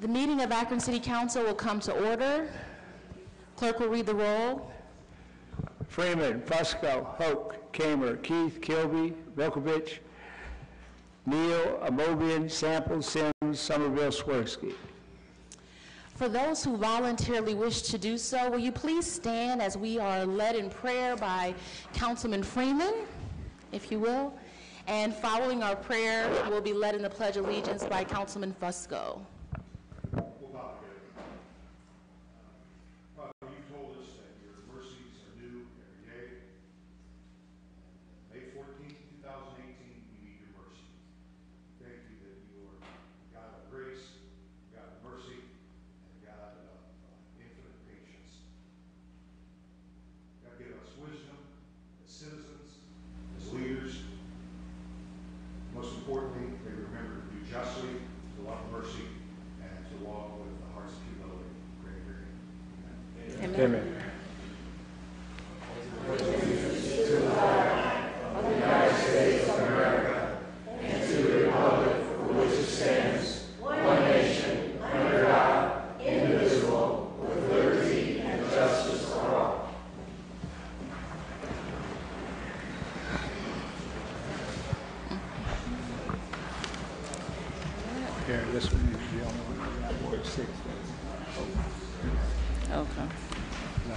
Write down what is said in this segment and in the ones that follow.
The meeting of Akron City Council will come to order. Clerk will read the roll. Freeman, Fusco, Hoke, Kamer, Keith, Kilby, Milkovich, Neal, Amobian, Sample, Sims, Somerville, Swirsky. For those who voluntarily wish to do so, will you please stand as we are led in prayer by Councilman Freeman, if you will, and following our prayer, we'll be led in the Pledge of Allegiance by Councilman Fusco. Importantly, they remember to do justly, to love mercy, and to walk with the hearts of humility. Amen. Amen. To the flag of the United States of America and to the republic for which it stands, one nation, under God, indivisible, with liberty and justice for all. Here, this one is the only one that Ward 6. Okay. I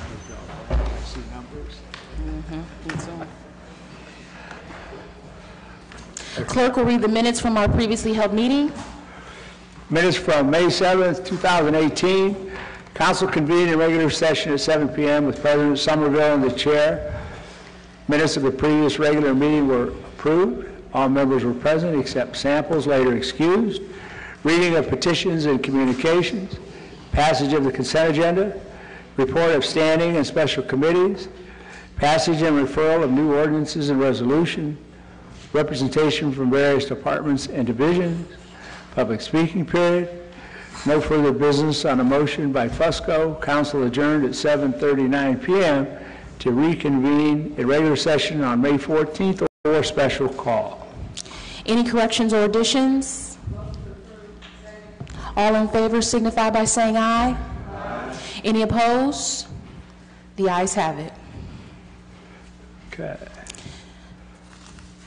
see numbers. Clerk will read the minutes from our previously held meeting. Minutes from May 7th, 2018. Council convened in regular session at 7 p.m. with President Somerville and the chair. Minutes of the previous regular meeting were approved. All members were present except Samples, later excused. Reading of petitions and communications, passage of the consent agenda, report of standing and special committees, passage and referral of new ordinances and resolution, representation from various departments and divisions, public speaking period, no further business on a motion by Fusco. Council adjourned at 7:39 p.m. to reconvene in regular session on May 14th or special call. Any corrections or additions? All in favor signify by saying aye. Aye. Any opposed? The ayes have it. Okay.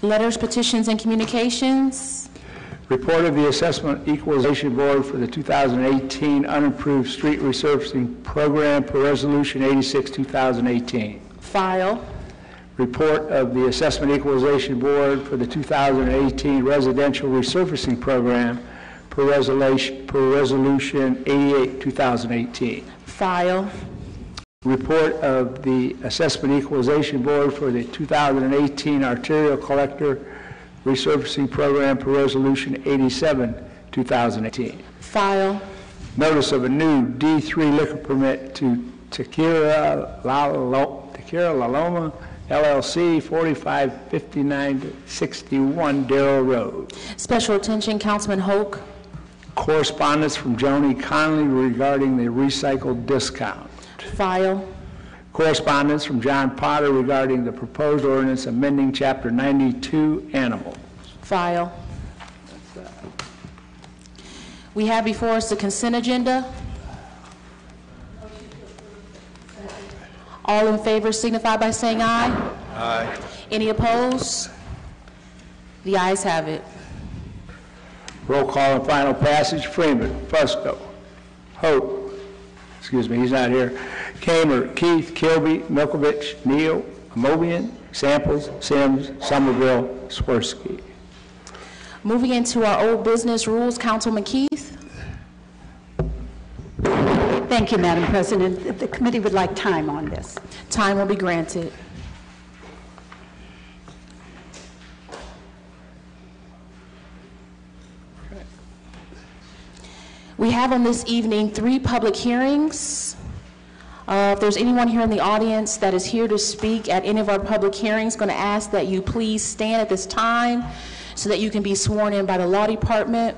Letters, petitions, and communications. Report of the Assessment Equalization Board for the 2018 Unimproved Street Resurfacing Program per Resolution 86-2018. File. Report of the Assessment Equalization Board for the 2018 Residential Resurfacing Program per Resolution 88-2018. File. Report of the Assessment Equalization Board for the 2018 Arterial Collector Resurfacing Program per Resolution 87-2018. File. Notice of a new D3 liquor permit to Tequila La Loma LLC, 4559-61 Darrow Road. Special attention, Councilman Hoke. Correspondence from Joni Conley regarding the recycled discount. File. Correspondence from John Potter regarding the proposed ordinance amending Chapter 92, Animals. File. We have before us the consent agenda. All in favor signify by saying aye. Aye. Any opposed? The ayes have it. Roll call and final passage. Freeman, Fusco, Hope, excuse me, he's not here, Kamer, Keith, Kilby, Milkovich, Neal, Amobian, Samples, Sims, Somerville, Swirsky. Moving into our old business rules, Councilman Keith. Thank you, Madam President. The committee would like time on this. Time will be granted. We have on this evening 3 public hearings. If there's anyone here in the audience that is here to speak at any of our public hearings, going to ask that you please stand at this time so that you can be sworn in by the law department.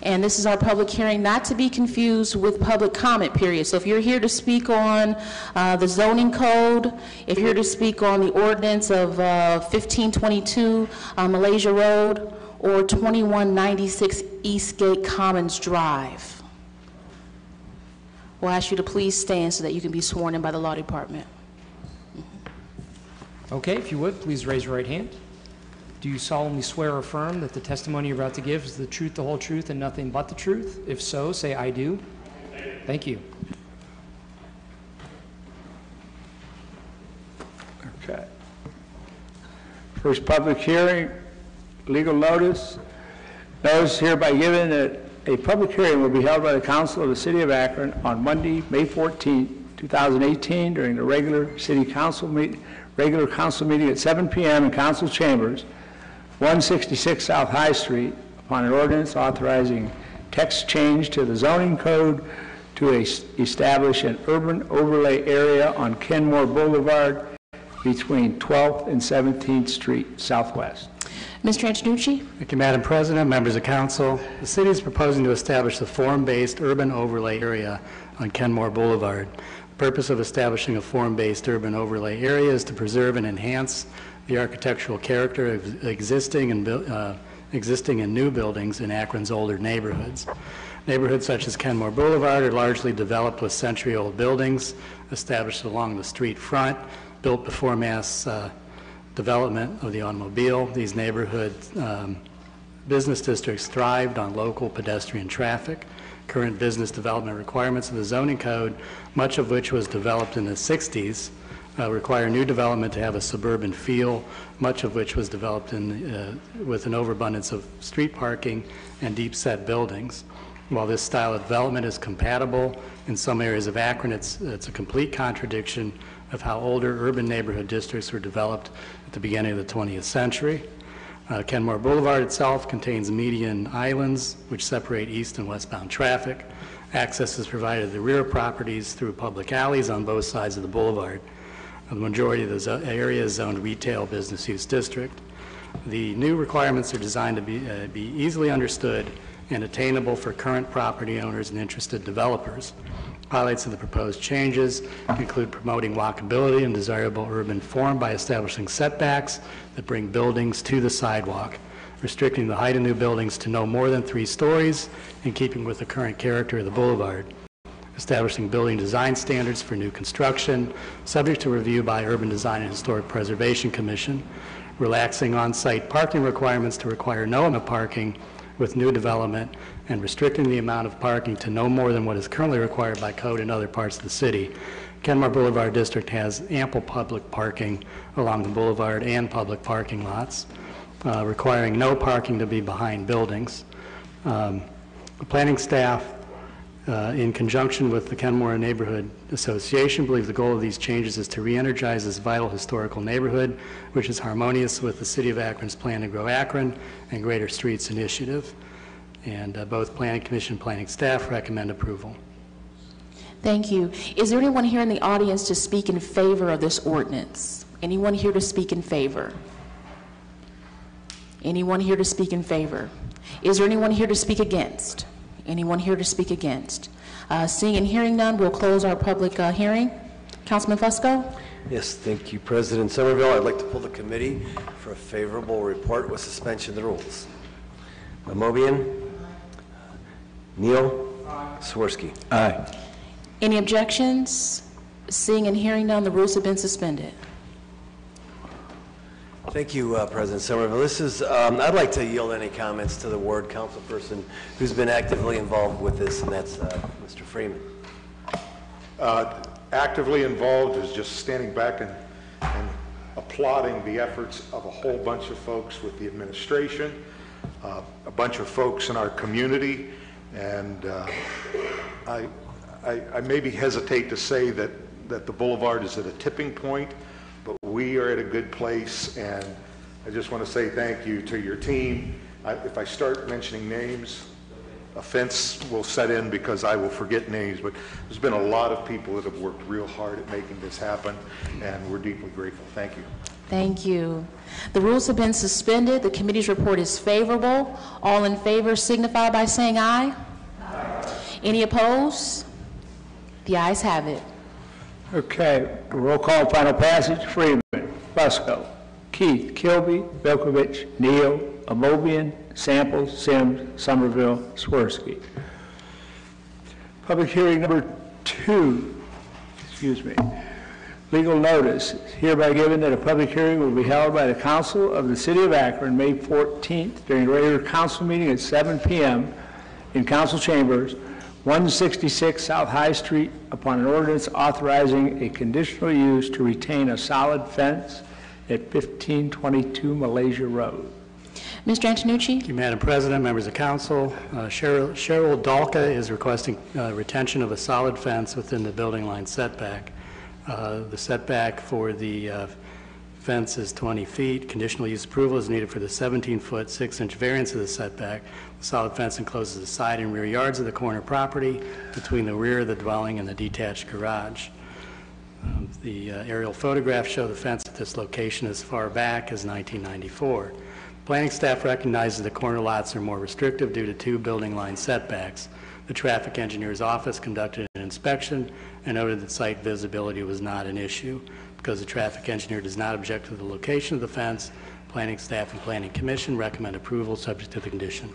And this is our public hearing, not to be confused with public comment period. So if you're here to speak on the zoning code, if you're here to speak on the ordinance of 1522 Malaysia Road, or 2196 Eastgate Commons Drive. We'll ask you to please stand so that you can be sworn in by the Law Department. Okay, if you would, please raise your right hand. Do you solemnly swear or affirm that the testimony you're about to give is the truth, the whole truth, and nothing but the truth? If so, say I do. Thank you. Okay. First public hearing, legal notice. Notice hereby given that a public hearing will be held by the Council of the City of Akron on Monday, May 14, 2018, during the regular council meeting at 7 p.m. in council chambers, 166 South High Street, upon an ordinance authorizing text change to the zoning code to establish an urban overlay area on Kenmore Boulevard between 12th and 17th Street Southwest. Mr. Antonucci? Thank you, Madam President, members of council. The city is proposing to establish the form-based urban overlay area on Kenmore Boulevard. The purpose of establishing a form-based urban overlay area is to preserve and enhance the architectural character of existing and new buildings in Akron's older neighborhoods. Neighborhoods such as Kenmore Boulevard are largely developed with century-old buildings established along the street front, built before mass development of the automobile. These neighborhood business districts thrived on local pedestrian traffic. Current business development requirements of the zoning code, much of which was developed in the 60s, require new development to have a suburban feel, much of which was developed with an overabundance of street parking and deep-set buildings. While this style of development is compatible in some areas of Akron, it's a complete contradiction of how older urban neighborhood districts were developed at the beginning of the 20th century. Kenmore Boulevard itself contains median islands which separate east and westbound traffic. Access is provided to the rear properties through public alleys on both sides of the boulevard. The majority of the area is zoned retail business use district. The new requirements are designed to be easily understood and attainable for current property owners and interested developers. Highlights of the proposed changes include promoting walkability and desirable urban form by establishing setbacks that bring buildings to the sidewalk, restricting the height of new buildings to no more than 3 stories in keeping with the current character of the boulevard, establishing building design standards for new construction, subject to review by Urban Design and Historic Preservation Commission, relaxing on-site parking requirements to require no amount of parking with new development, and restricting the amount of parking to no more than what is currently required by code in other parts of the city. Kenmore Boulevard District has ample public parking along the boulevard and public parking lots, requiring no parking to be behind buildings. The planning staff, in conjunction with the Kenmore Neighborhood Association, believe the goal of these changes is to re-energize this vital historical neighborhood, which is harmonious with the City of Akron's Plan to Grow Akron and Greater Streets Initiative. And both Planning Commission and planning staff recommend approval. Thank you. Is there anyone here in the audience to speak in favor of this ordinance? Anyone here to speak in favor? Anyone here to speak in favor? Is there anyone here to speak against? Anyone here to speak against? Seeing and hearing none, we'll close our public hearing. Councilman Fusco? Yes, thank you, President Somerville. I'd like to pull the committee for a favorable report with suspension of the rules. Mobian? Neal? Swirsky? Aye. Any objections? Seeing and hearing none, the rules have been suspended. Thank you, President Somerville. This is, I'd like to yield any comments to the ward councilperson who's been actively involved with this, and that's Mr. Freeman. Actively involved is just standing back and applauding the efforts of a whole bunch of folks with the administration, a bunch of folks in our community, and I maybe hesitate to say that the boulevard is at a tipping point, but we are at a good place, and I just want to say thank you to your team. If I start mentioning names, offense will set in because I will forget names, but there's been a lot of people that have worked real hard at making this happen, and we're deeply grateful. Thank you. Thank you. The rules have been suspended. The committee's report is favorable. All in favor signify by saying aye. Aye. Any opposed? The ayes have it. Okay, roll call, final passage. Freeman, Fusco, Keith, Kilby, Velkovich, Neal, Amobian, Sample, Sims, Somerville, Swirsky. Public hearing number 2, legal notice is hereby given that a public hearing will be held by the Council of the City of Akron May 14th during a regular council meeting at 7 p.m. in council chambers, 166 South High Street, upon an ordinance authorizing a conditional use to retain a solid fence at 1522 Malaysia Road. Mr. Antonucci? Thank you, Madam President, members of council. Cheryl Dalka is requesting retention of a solid fence within the building line setback. The setback for the fence is 20 feet. Conditional use approval is needed for the 17-foot, 6-inch variance of the setback. The solid fence encloses the side and rear yards of the corner property between the rear of the dwelling and the detached garage. The aerial photographs show the fence at this location as far back as 1994. Planning staff recognizes the corner lots are more restrictive due to 2 building line setbacks. The traffic engineer's office conducted an inspection and noted that site visibility was not an issue. Because the traffic engineer does not object to the location of the fence, planning staff and planning commission recommend approval subject to the condition.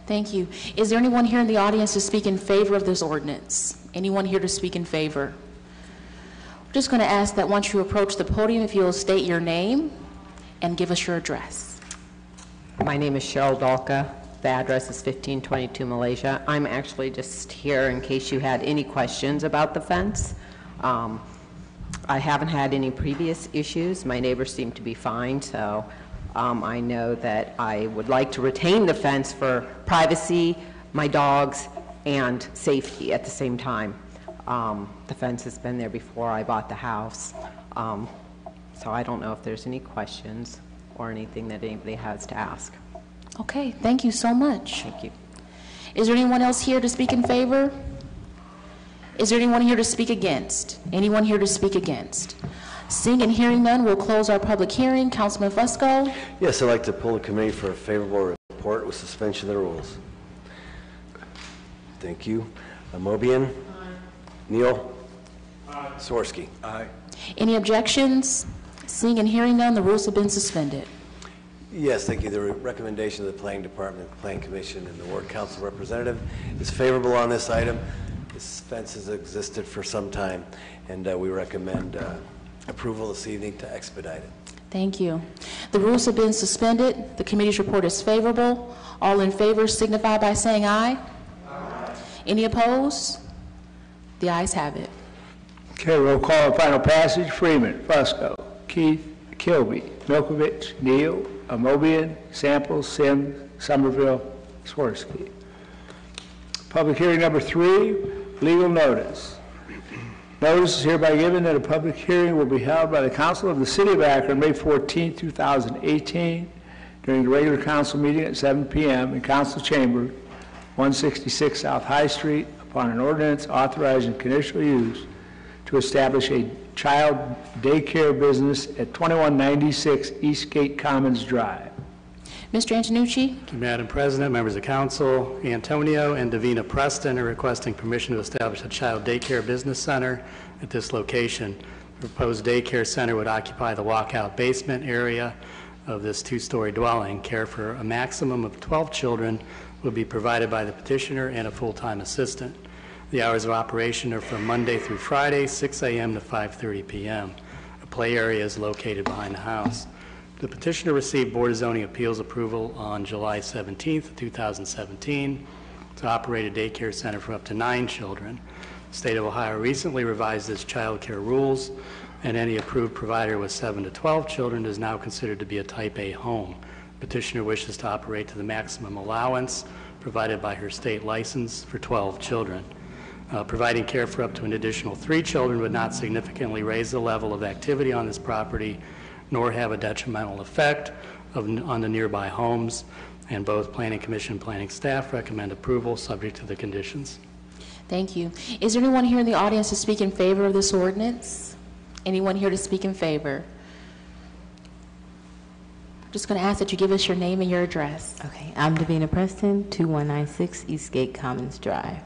Thank you. Is there anyone here in the audience to speak in favor of this ordinance? Anyone here to speak in favor? We're just going to ask that once you approach the podium, if you'll state your name and give us your address. My name is Cheryl Dalka. The address is 1522 Malaysia. I'm actually just here in case you had any questions about the fence. I haven't had any previous issues. My neighbors seem to be fine, so I know that I would like to retain the fence for privacy, my dogs, and safety at the same time. The fence has been there before I bought the house, so I don't know if there's any questions or anything that anybody has to ask. Okay, thank you so much. Thank you. Is there anyone else here to speak in favor? Is there anyone here to speak against? Anyone here to speak against? Seeing and hearing none, we'll close our public hearing. Councilman Fusco? Yes, I'd like to pull the committee for a favorable report with suspension of the rules. Thank you. Amobian? Neal? Swirsky? Aye. Any objections? Seeing and hearing none, the rules have been suspended. Yes, thank you. The recommendation of the Planning Department, Planning Commission, and the Ward Council representative is favorable on this item. This fence has existed for some time, and we recommend approval this evening to expedite it. Thank you. The rules have been suspended. The committee's report is favorable. All in favor signify by saying aye. Aye. Any opposed? The ayes have it. Okay, roll call on final passage. Freeman, Fusco, Keith, Kilby, Milkovich, Neal, Amobian, Sample, Sims, Somerville, Swirsky. Public hearing number 3, legal notice. Notice is hereby given that a public hearing will be held by the Council of the City of Akron May 14, 2018 during the regular council meeting at 7 p.m. in council chamber, 166 South High Street, upon an ordinance authorizing conditional use to establish a child daycare business at 2196 Eastgate Commons Drive. Mr. Antonucci? Thank you, Madam President, members of council. Antonio and Davina Preston are requesting permission to establish a child daycare business center at this location. The proposed daycare center would occupy the walkout basement area of this 2-story dwelling. Care for a maximum of 12 children will be provided by the petitioner and a full-time assistant. The hours of operation are from Monday through Friday, 6 a.m. to 5:30 p.m. A play area is located behind the house. The petitioner received Board of Zoning Appeals approval on July 17th, 2017 to operate a daycare center for up to 9 children. The state of Ohio recently revised its child care rules, and any approved provider with 7 to 12 children is now considered to be a Type A home. Petitioner wishes to operate to the maximum allowance provided by her state license for 12 children. Providing care for up to an additional 3 children would not significantly raise the level of activity on this property, nor have a detrimental effect on the nearby homes, and both Planning Commission and Planning staff recommend approval subject to the conditions. Thank you. Is there anyone here in the audience to speak in favor of this ordinance? Anyone here to speak in favor? I'm just going to ask that you give us your name and your address. Okay, I'm Davina Preston, 2196 Eastgate Commons Drive.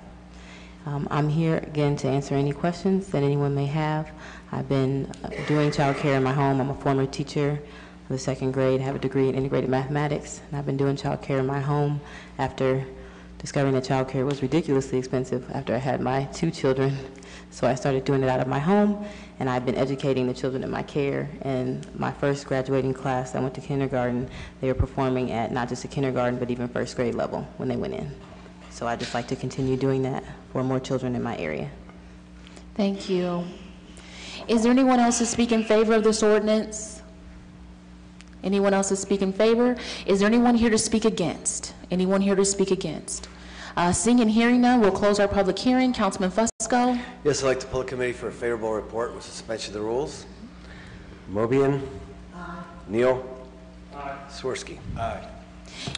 I'm here again to answer any questions that anyone may have. I've been doing child care in my home. I'm a former teacher. the second grade. I have a degree in integrated mathematics, and I've been doing child care in my home after discovering that child care was ridiculously expensive after I had my 2 children. So I started doing it out of my home, and I've been educating the children in my care. And my first graduating class, I went to kindergarten. They were performing at not just a kindergarten, but even first grade level when they went in. So I'd just like to continue doing that for more children in my area. Thank you. Is there anyone else to speak in favor of this ordinance? Anyone else to speak in favor? Is there anyone here to speak against? Anyone here to speak against? Seeing and hearing none, we'll close our public hearing. Councilman Fusco. Yes, I'd like to pull a committee for a favorable report with suspension of the rules. Mobian. Aye. Neal. Aye. Swirsky. Aye.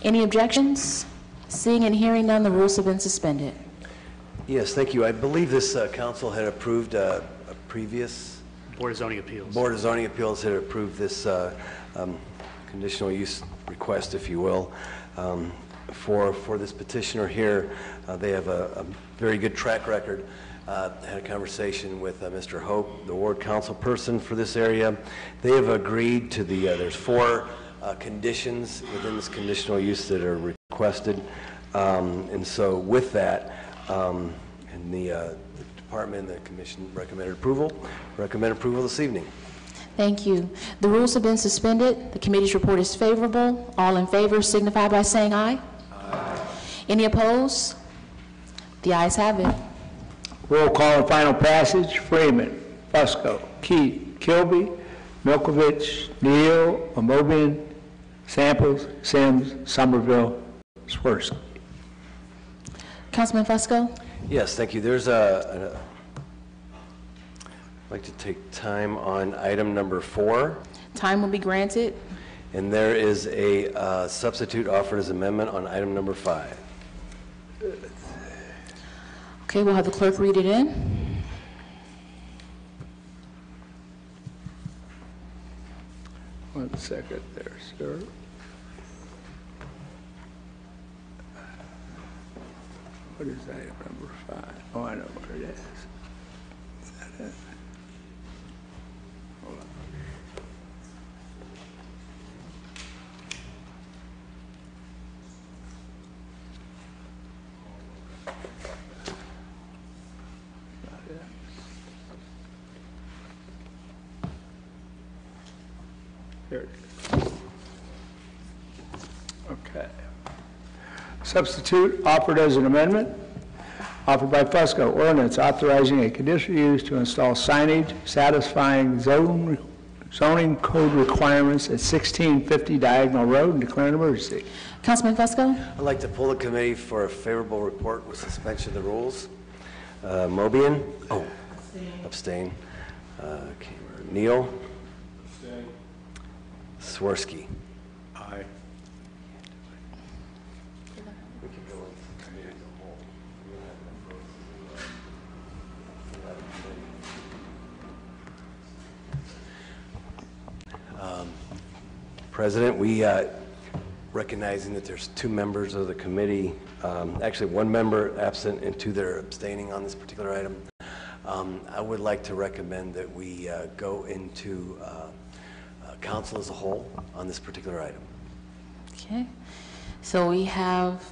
Any objections? Seeing and hearing none, the rules have been suspended. Yes, thank you. I believe this council had approved a previous Board of Zoning Appeals. Board of Zoning Appeals had approved this conditional use request, if you will. For this petitioner here, they have a very good track record. Had a conversation with Mr. Hope, the ward council person for this area. They have agreed to the, there's 4 conditions within this conditional use that are requested. And so with that, and the department and the commission recommended approval this evening. Thank you. The rules have been suspended. The committee's report is favorable. All in favor signify by saying aye. Aye. Any opposed? The ayes have it. Roll call and final passage. Freeman, Fusco, Keith, Kilby, Milkovich, Neal, Amobian, Samples, Sims, Somerville, Swirsky. Councilman Fusco? Yes, thank you. There's I'd like to take time on item number 4. Time will be granted. And there is a substitute offered as amendment on item number 5. Okay, we'll have the clerk read it in. One second there, sir. What is item number 5? Oh, I know what it is. Is that it? Hold on. Not it. Here it is. Okay. Substitute offered as an amendment. Offered by Fusco, ordinance authorizing a conditional use to install signage satisfying zoning code requirements at 1650 Diagonal Road and declare an emergency. Councilman Fusco? I'd like to pull the committee for a favorable report with suspension of the rules. Mobian? Oh, abstain. Neal? Abstain. Swirsky? Aye. President, we recognizing that there's 2 members of the committee, actually 1 member absent and 2 that are abstaining on this particular item. I would like to recommend that we go into council as a whole on this particular item. Okay. So we have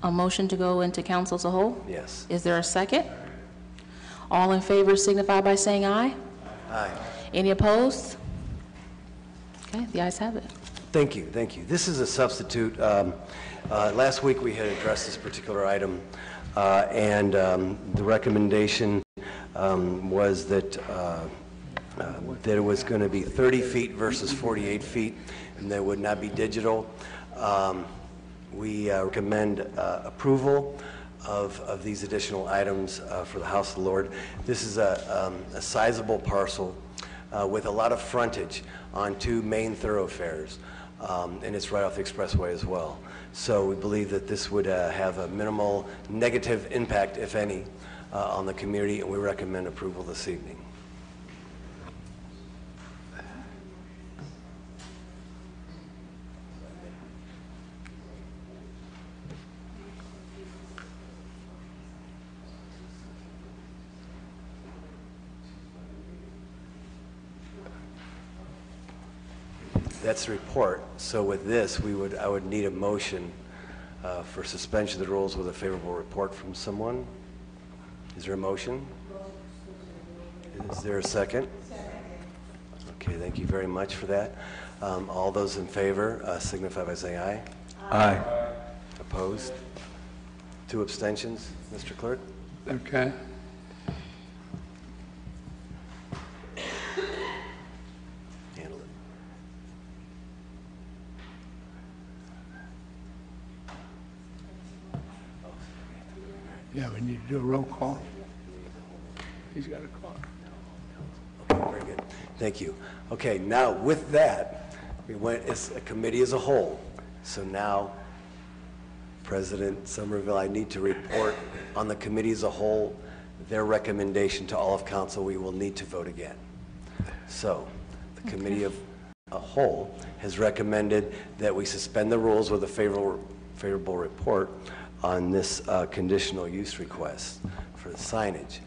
a motion to go into council as a whole? Yes. Is there a second? All in favor signify by saying aye. Aye. Any opposed? Okay, the ayes have it. Thank you, thank you. This is a substitute. Last week we had addressed this particular item, and the recommendation was that it was going to be 30 feet versus 48 feet, and that would not be digital. We recommend approval of these additional items for the House of the Lord. This is a sizable parcel with a lot of frontage on 2 main thoroughfares, and it's right off the expressway as well. So we believe that this would have a minimal negative impact, if any, on the community, and we recommend approval this evening. That's the report. So with this, I would need a motion for suspension of the rules with a favorable report from someone. Is there a motion? Is there a second? Okay, thank you very much for that. All those in favor signify by saying aye. Aye. Opposed? 2 abstentions, Mr. Clerk? Okay. Handle it. Yeah, we need to do a roll call. He's got a call. Okay, very good. Thank you. Okay, now with that, we went as a committee as a whole. So now, President Somerville, I need to report on the committee as a whole, their recommendation to all of council. We will need to vote again. So, the committee of a whole has recommended that we suspend the rules with a favorable report on this conditional use request for the signage.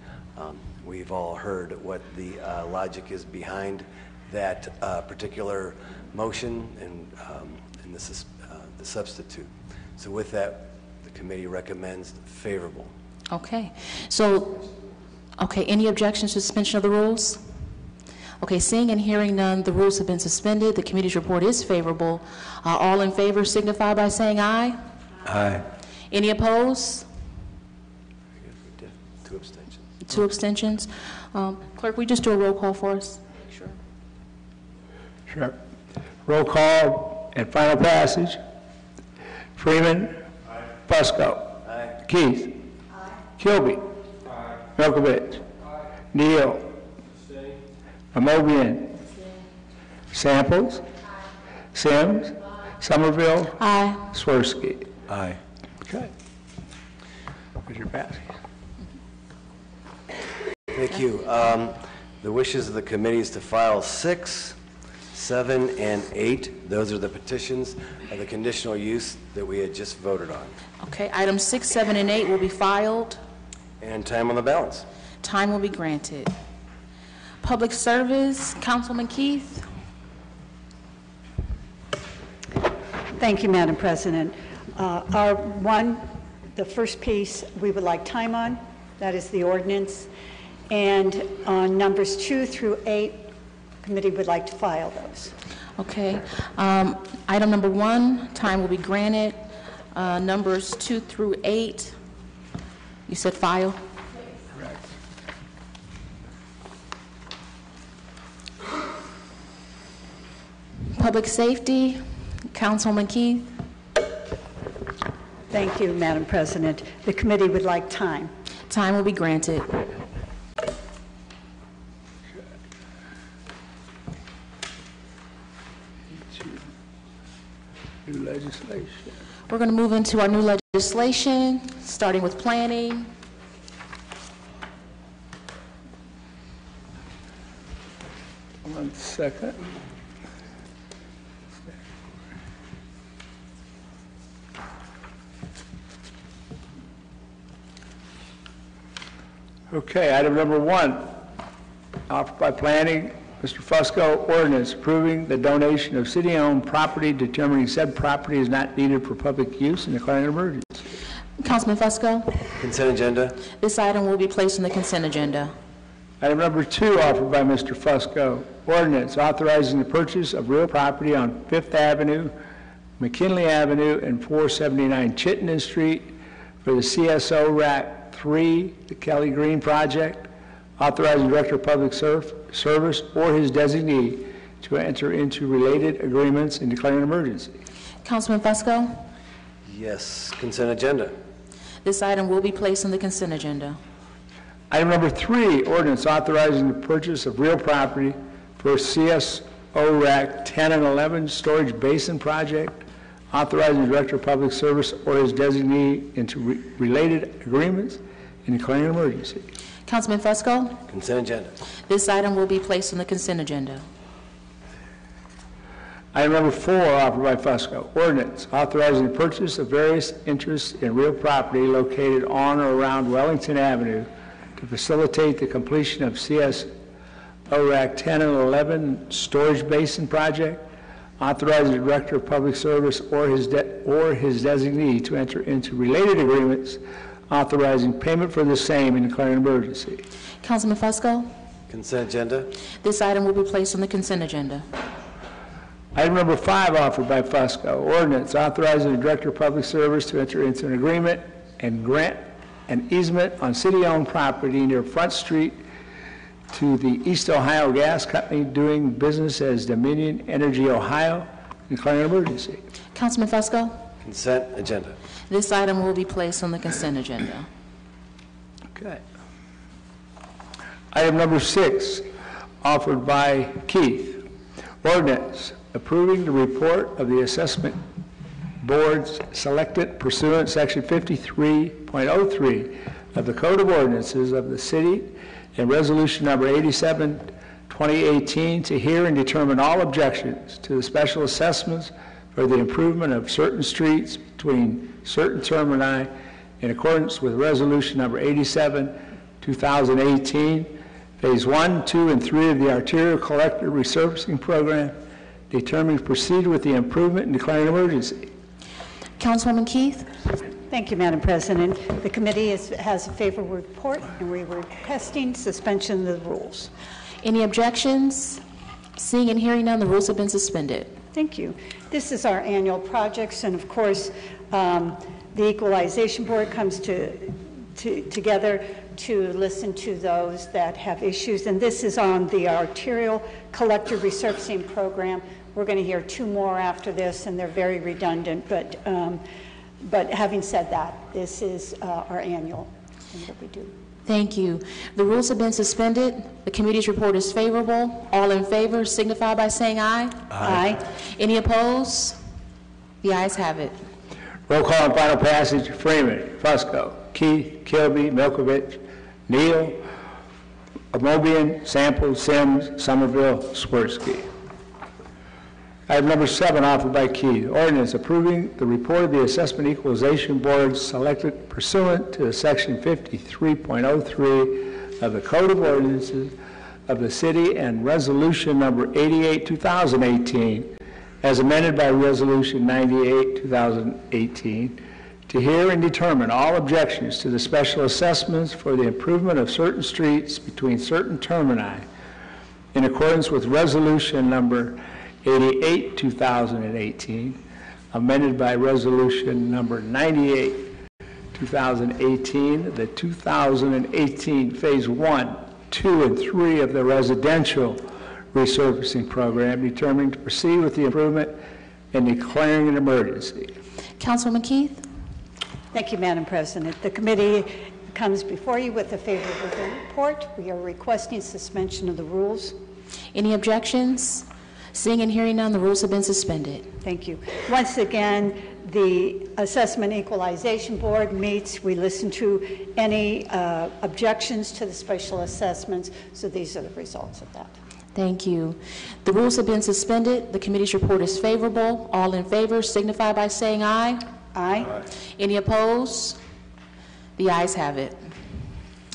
We've all heard what the logic is behind that particular motion and the substitute. So with that, the committee recommends favorable. Okay. So, any objections to suspension of the rules? Okay, seeing and hearing none, the rules have been suspended. The committee's report is favorable. All in favor signify by saying aye. Aye. Any opposed? 2 abstentions. 2 abstentions. Clerk, will you just do a roll call for us? Sure. Sure. Roll call and final passage. Freeman. Aye. Fusco. Aye. Keith. Aye. Kilby. Aye. Milkovich. Aye. Neal. Amobian. Samples. Aye. Sims. Aye. Somerville. Aye. Swirsky. Aye. Okay. Here's your pass. Thank you. The wishes of the committee is to file 6, 7, and 8. Those are the petitions of the conditional use that we had just voted on. Okay, items 6, 7, and 8 will be filed. And time on the balance. Time will be granted. Public service, Councilman Keith. Thank you, Madam President. The first piece we would like time on, that is the ordinance. And on numbers 2 through 8, committee would like to file those. Okay. Item number 1, time will be granted. Numbers 2 through 8, you said file? Correct. Public safety, Councilman Keith. Thank you, Madam President. The committee would like time. Time will be granted. New legislation. We're going to move into our new legislation, starting with planning. One second. Okay, item number 1, offered by planning, Mr. Fusco, ordinance approving the donation of city-owned property, determining said property is not needed for public use and declaring an emergency. Councilman Fusco. Consent agenda. This item will be placed on the consent agenda. Item number 2, offered by Mr. Fusco, ordinance authorizing the purchase of real property on 5th Avenue, McKinley Avenue, and 479 Chittenden Street for the CSO Rack 3, the Kelly Green Project, authorizing Director of Public Service or his designee to enter into related agreements and declaring an emergency. Councilman Fusco. Yes, consent agenda. This item will be placed on the consent agenda. Item number 3, ordinance authorizing the purchase of real property for CSO Rack 10 and 11 Storage Basin Project, authorizing the Director of Public Service or his designee into related agreements and declaring an emergency. Councilman Fusco. Consent agenda. This item will be placed on the consent agenda. Item number 4, offered by Fusco, ordinance authorizing the purchase of various interests in real property located on or around Wellington Avenue to facilitate the completion of CSO Rack 10 and 11 Storage Basin Project, authorizing the Director of Public Service or his designee to enter into related agreements authorizing payment for the same and declaring an emergency. Councilman Fusco? Consent agenda. This item will be placed on the consent agenda. Item number 5, offered by Fusco, ordinance authorizing the Director of Public Service to enter into an agreement and grant an easement on city-owned property near Front Street to the East Ohio Gas Company doing business as Dominion Energy Ohio, declaring an emergency. Councilman Fusco? Consent agenda. This item will be placed on the consent agenda. Okay. Item number 6, offered by Keith, ordinance approving the report of the assessment boards selected pursuant section 53.03 of the Code of Ordinances of the City and resolution number 87, 2018, to hear and determine all objections to the special assessments for the improvement of certain streets between certain termini in accordance with resolution number 87, 2018, phase 1, 2, and 3 of the arterial collector resurfacing program, determining to proceed with the improvement and declaring an emergency. Councilwoman Keith? Thank you, Madam President. The committee has a favorable report, and we were requesting suspension of the rules. Any objections? Seeing and hearing none, the rules have been suspended. Thank you. This is our annual projects, and of course, the Equalization Board comes together to listen to those that have issues, and this is on the arterial collector resurfacing program. We're going to hear 2 more after this, and they're very redundant, but having said that, this is our annual thing that we do. Thank you. The rules have been suspended. The committee's report is favorable. All in favor signify by saying aye. Aye. Any opposed? The ayes have it. Roll call on final passage. Freeman, Fusco, Keith, Kilby, Milkovich, Neal, Amobian, Sample, Sims, Somerville, Swirsky. Item number 7, offered by Keith, ordinance approving the report of the Assessment Equalization Board selected pursuant to section 53.03 of the Code of Ordinances of the City and resolution number 88, 2018, as amended by resolution 98, 2018, to hear and determine all objections to the special assessments for the improvement of certain streets between certain termini in accordance with resolution number 88, 2018, amended by resolution number 98, 2018, the 2018 phase 1, 2, and 3 of the residential resurfacing program, determining to proceed with the improvement and declaring an emergency. Councilwoman Keith? Thank you, Madam President. The committee comes before you with a favorable report. We are requesting suspension of the rules. Any objections? Seeing and hearing none, the rules have been suspended. Thank you. Once again, the Assessment Equalization Board meets. We listen to any objections to the special assessments, so these are the results of that. Thank you. The rules have been suspended. The committee's report is favorable. All in favor signify by saying aye. Aye. Any opposed? The ayes have it.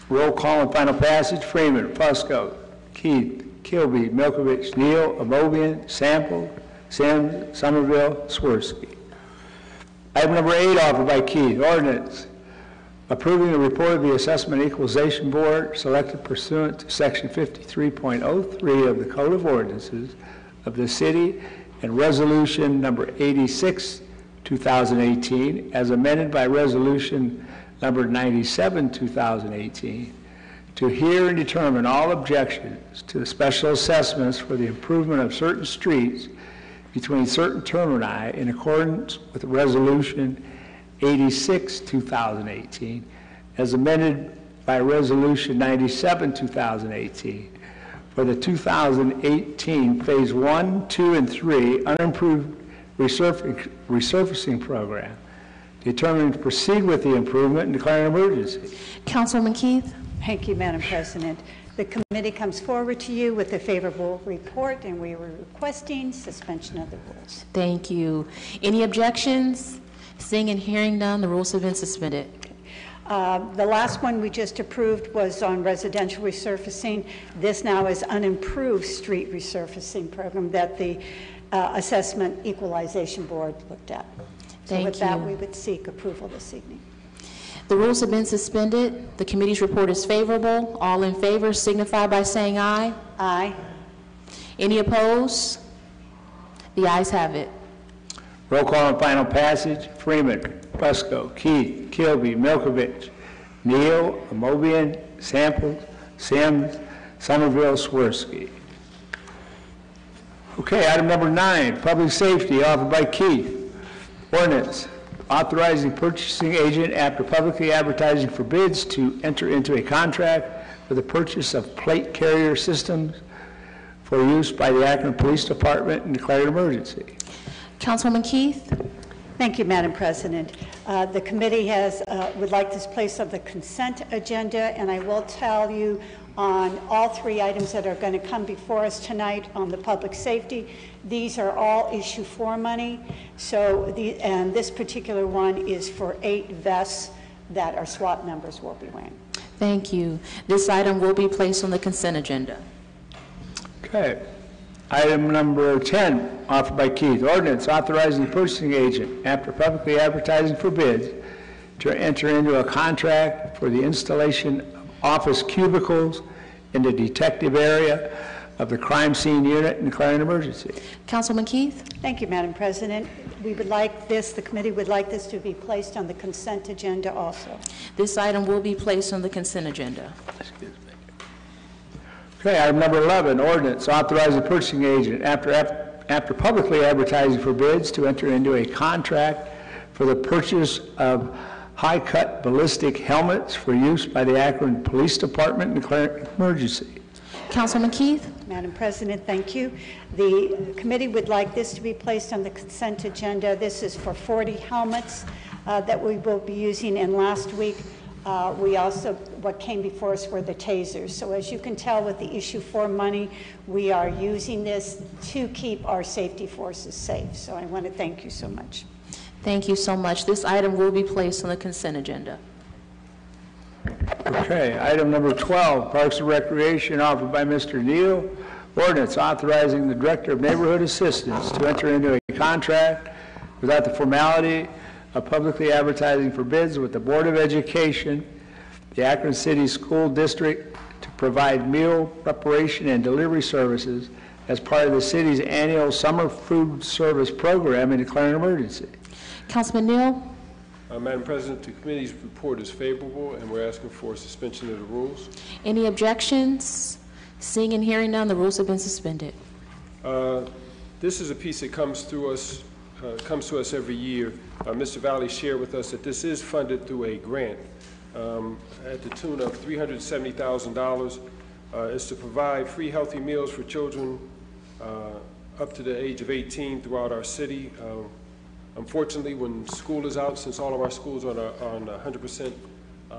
Roll call on final passage. Freeman, Fusco, Keith, Kilby, Milkovich, Neal, Amobian, Sample, Sims, Somerville, Swirsky. Item number 8, offered by Keith, ordinance approving the report of the Assessment Equalization Board selected pursuant to section 53.03 of the Code of Ordinances of the City and resolution number 86, 2018, as amended by resolution number 97, 2018, to hear and determine all objections to the special assessments for the improvement of certain streets between certain termini in accordance with resolution 86, 2018, as amended by resolution 97, 2018, for the 2018 phase 1, 2, and 3 unimproved resurfacing program, determining to proceed with the improvement and declare an emergency. Councilwoman Keith? Thank you, Madam President. The committee comes forward to you with a favorable report, and we were requesting suspension of the rules. Thank you. Any objections? Seeing and hearing none, the rules have been suspended. The last one we just approved was on residential resurfacing. This now is unimproved street resurfacing program that the Assessment Equalization Board looked at. So Thank with that, you. we would seek approval this evening. The rules have been suspended. The committee's report is favorable. All in favor signify by saying aye. Aye. Any opposed? The ayes have it. Roll call on final passage. Freeman, Fusco, Keith, Kilby, Milkovich, Neal, Amobian, Samples, Sims, Somerville, Swirsky. Okay, item number 9, public safety, offered by Keith. Ordinance authorizing purchasing agent after publicly advertising for bids to enter into a contract for the purchase of plate carrier systems for use by the Akron Police Department and declare an emergency. Councilwoman Keith? Thank you, Madam President. The committee would like this placed on the consent agenda, and I will tell you on all 3 items that are going to come before us tonight on the public safety, these are all issue 4 money. So, and this particular one is for 8 vests that our SWAT members will be wearing. Thank you. This item will be placed on the consent agenda. Okay. Item number 10, offered by Keith. Ordinance authorizing the purchasing agent, after publicly advertising for bids, to enter into a contract for the installation of office cubicles in the detective area of the crime scene unit and declare an emergency. Councilman Keith? Thank you, Madam President. We would like this, the committee would like this to be placed on the consent agenda also. This item will be placed on the consent agenda. Okay, item number 11, ordinance authorizing the purchasing agent, after publicly advertising for bids, to enter into a contract for the purchase of high-cut ballistic helmets for use by the Akron Police Department and declare an emergency. Councilman Keith? Madam President, thank you. The committee would like this to be placed on the consent agenda. This is for 40 helmets that we will be using, and last week we also, what came before us were the tasers. So as you can tell with the issue 4 money, we are using this to keep our safety forces safe. So I want to thank you so much. Thank you so much. This item will be placed on the consent agenda. Okay, item number 12, Parks and Recreation, offered by Mr. Neal. Ordinance authorizing the Director of Neighborhood Assistance to enter into a contract without the formality of publicly advertising for bids with the Board of Education, the Akron City School District, to provide meal preparation and delivery services as part of the city's annual summer food service program and declare an emergency. Councilman Neal? Madam President, the committee's report is favorable, and we're asking for suspension of the rules. Any objections? Seeing and hearing none, the rules have been suspended. This is a piece that comes to us every year. Mr. Valley shared with us that this is funded through a grant at the tune of $370,000. It's to provide free healthy meals for children up to the age of 18 throughout our city. Unfortunately, when school is out, since all of our schools are on a 100%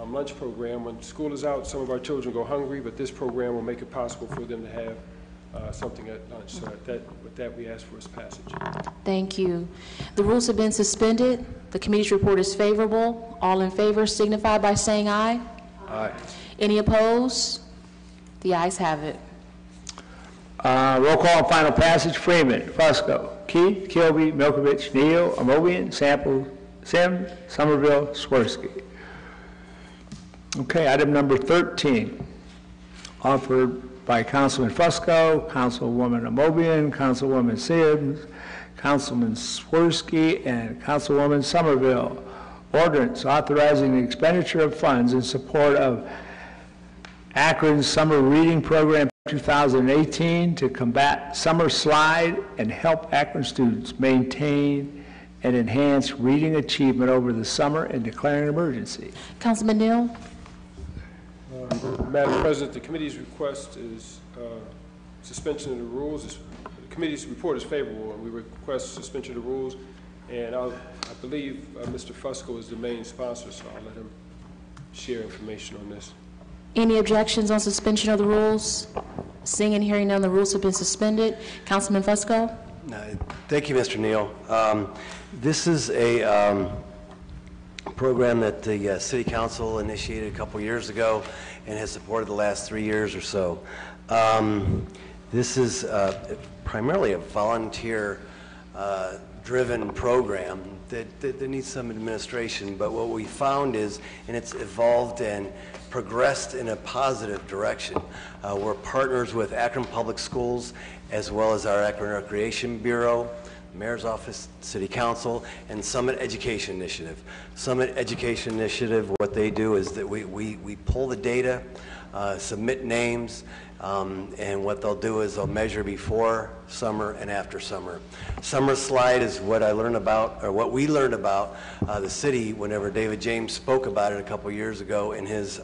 lunch program, when school is out, some of our children go hungry, but this program will make it possible for them to have something at lunch. So with that, we ask for its passage. Thank you. The rules have been suspended. The committee's report is favorable. All in favor signify by saying aye. Aye. Any opposed? The ayes have it. Roll call on final passage. Freeman, Fusco, Keith, Kilby, Milkovich, Neal, Amobian, Sample, Sims, Somerville, Swirsky. Okay, item number 13, offered by Councilman Fusco, Councilwoman Amobian, Councilwoman Sims, Councilman Swirsky, and Councilwoman Somerville. Ordinance authorizing the expenditure of funds in support of Akron's Summer Reading Program 2018 to combat summer slide and help Akron students maintain and enhance reading achievement over the summer and declaring an emergency. Councilman Neal? Madam President, the committee's request is suspension of the rules. The committee's report is favorable, and we request suspension of the rules. And I believe Mr. Fusco is the main sponsor, so I'll let him share information on this. Any objections on suspension of the rules? Seeing and hearing none, the rules have been suspended. Councilman Fusco? Thank you, Mr. Neal. This is a program that the City Council initiated a couple years ago and has supported the last 3 years or so. This is primarily a volunteer driven program that needs some administration, but what we found is, and it's evolved and progressed in a positive direction. We're partners with Akron Public Schools as well as our Akron Recreation Bureau, Mayor's Office, City Council, and Summit Education Initiative. Summit Education Initiative, what they do is that we pull the data, submit names, and what they'll do is they'll measure before summer and after summer. Summer slide is what I learned about, or what we learned about the city whenever David James spoke about it a couple years ago in his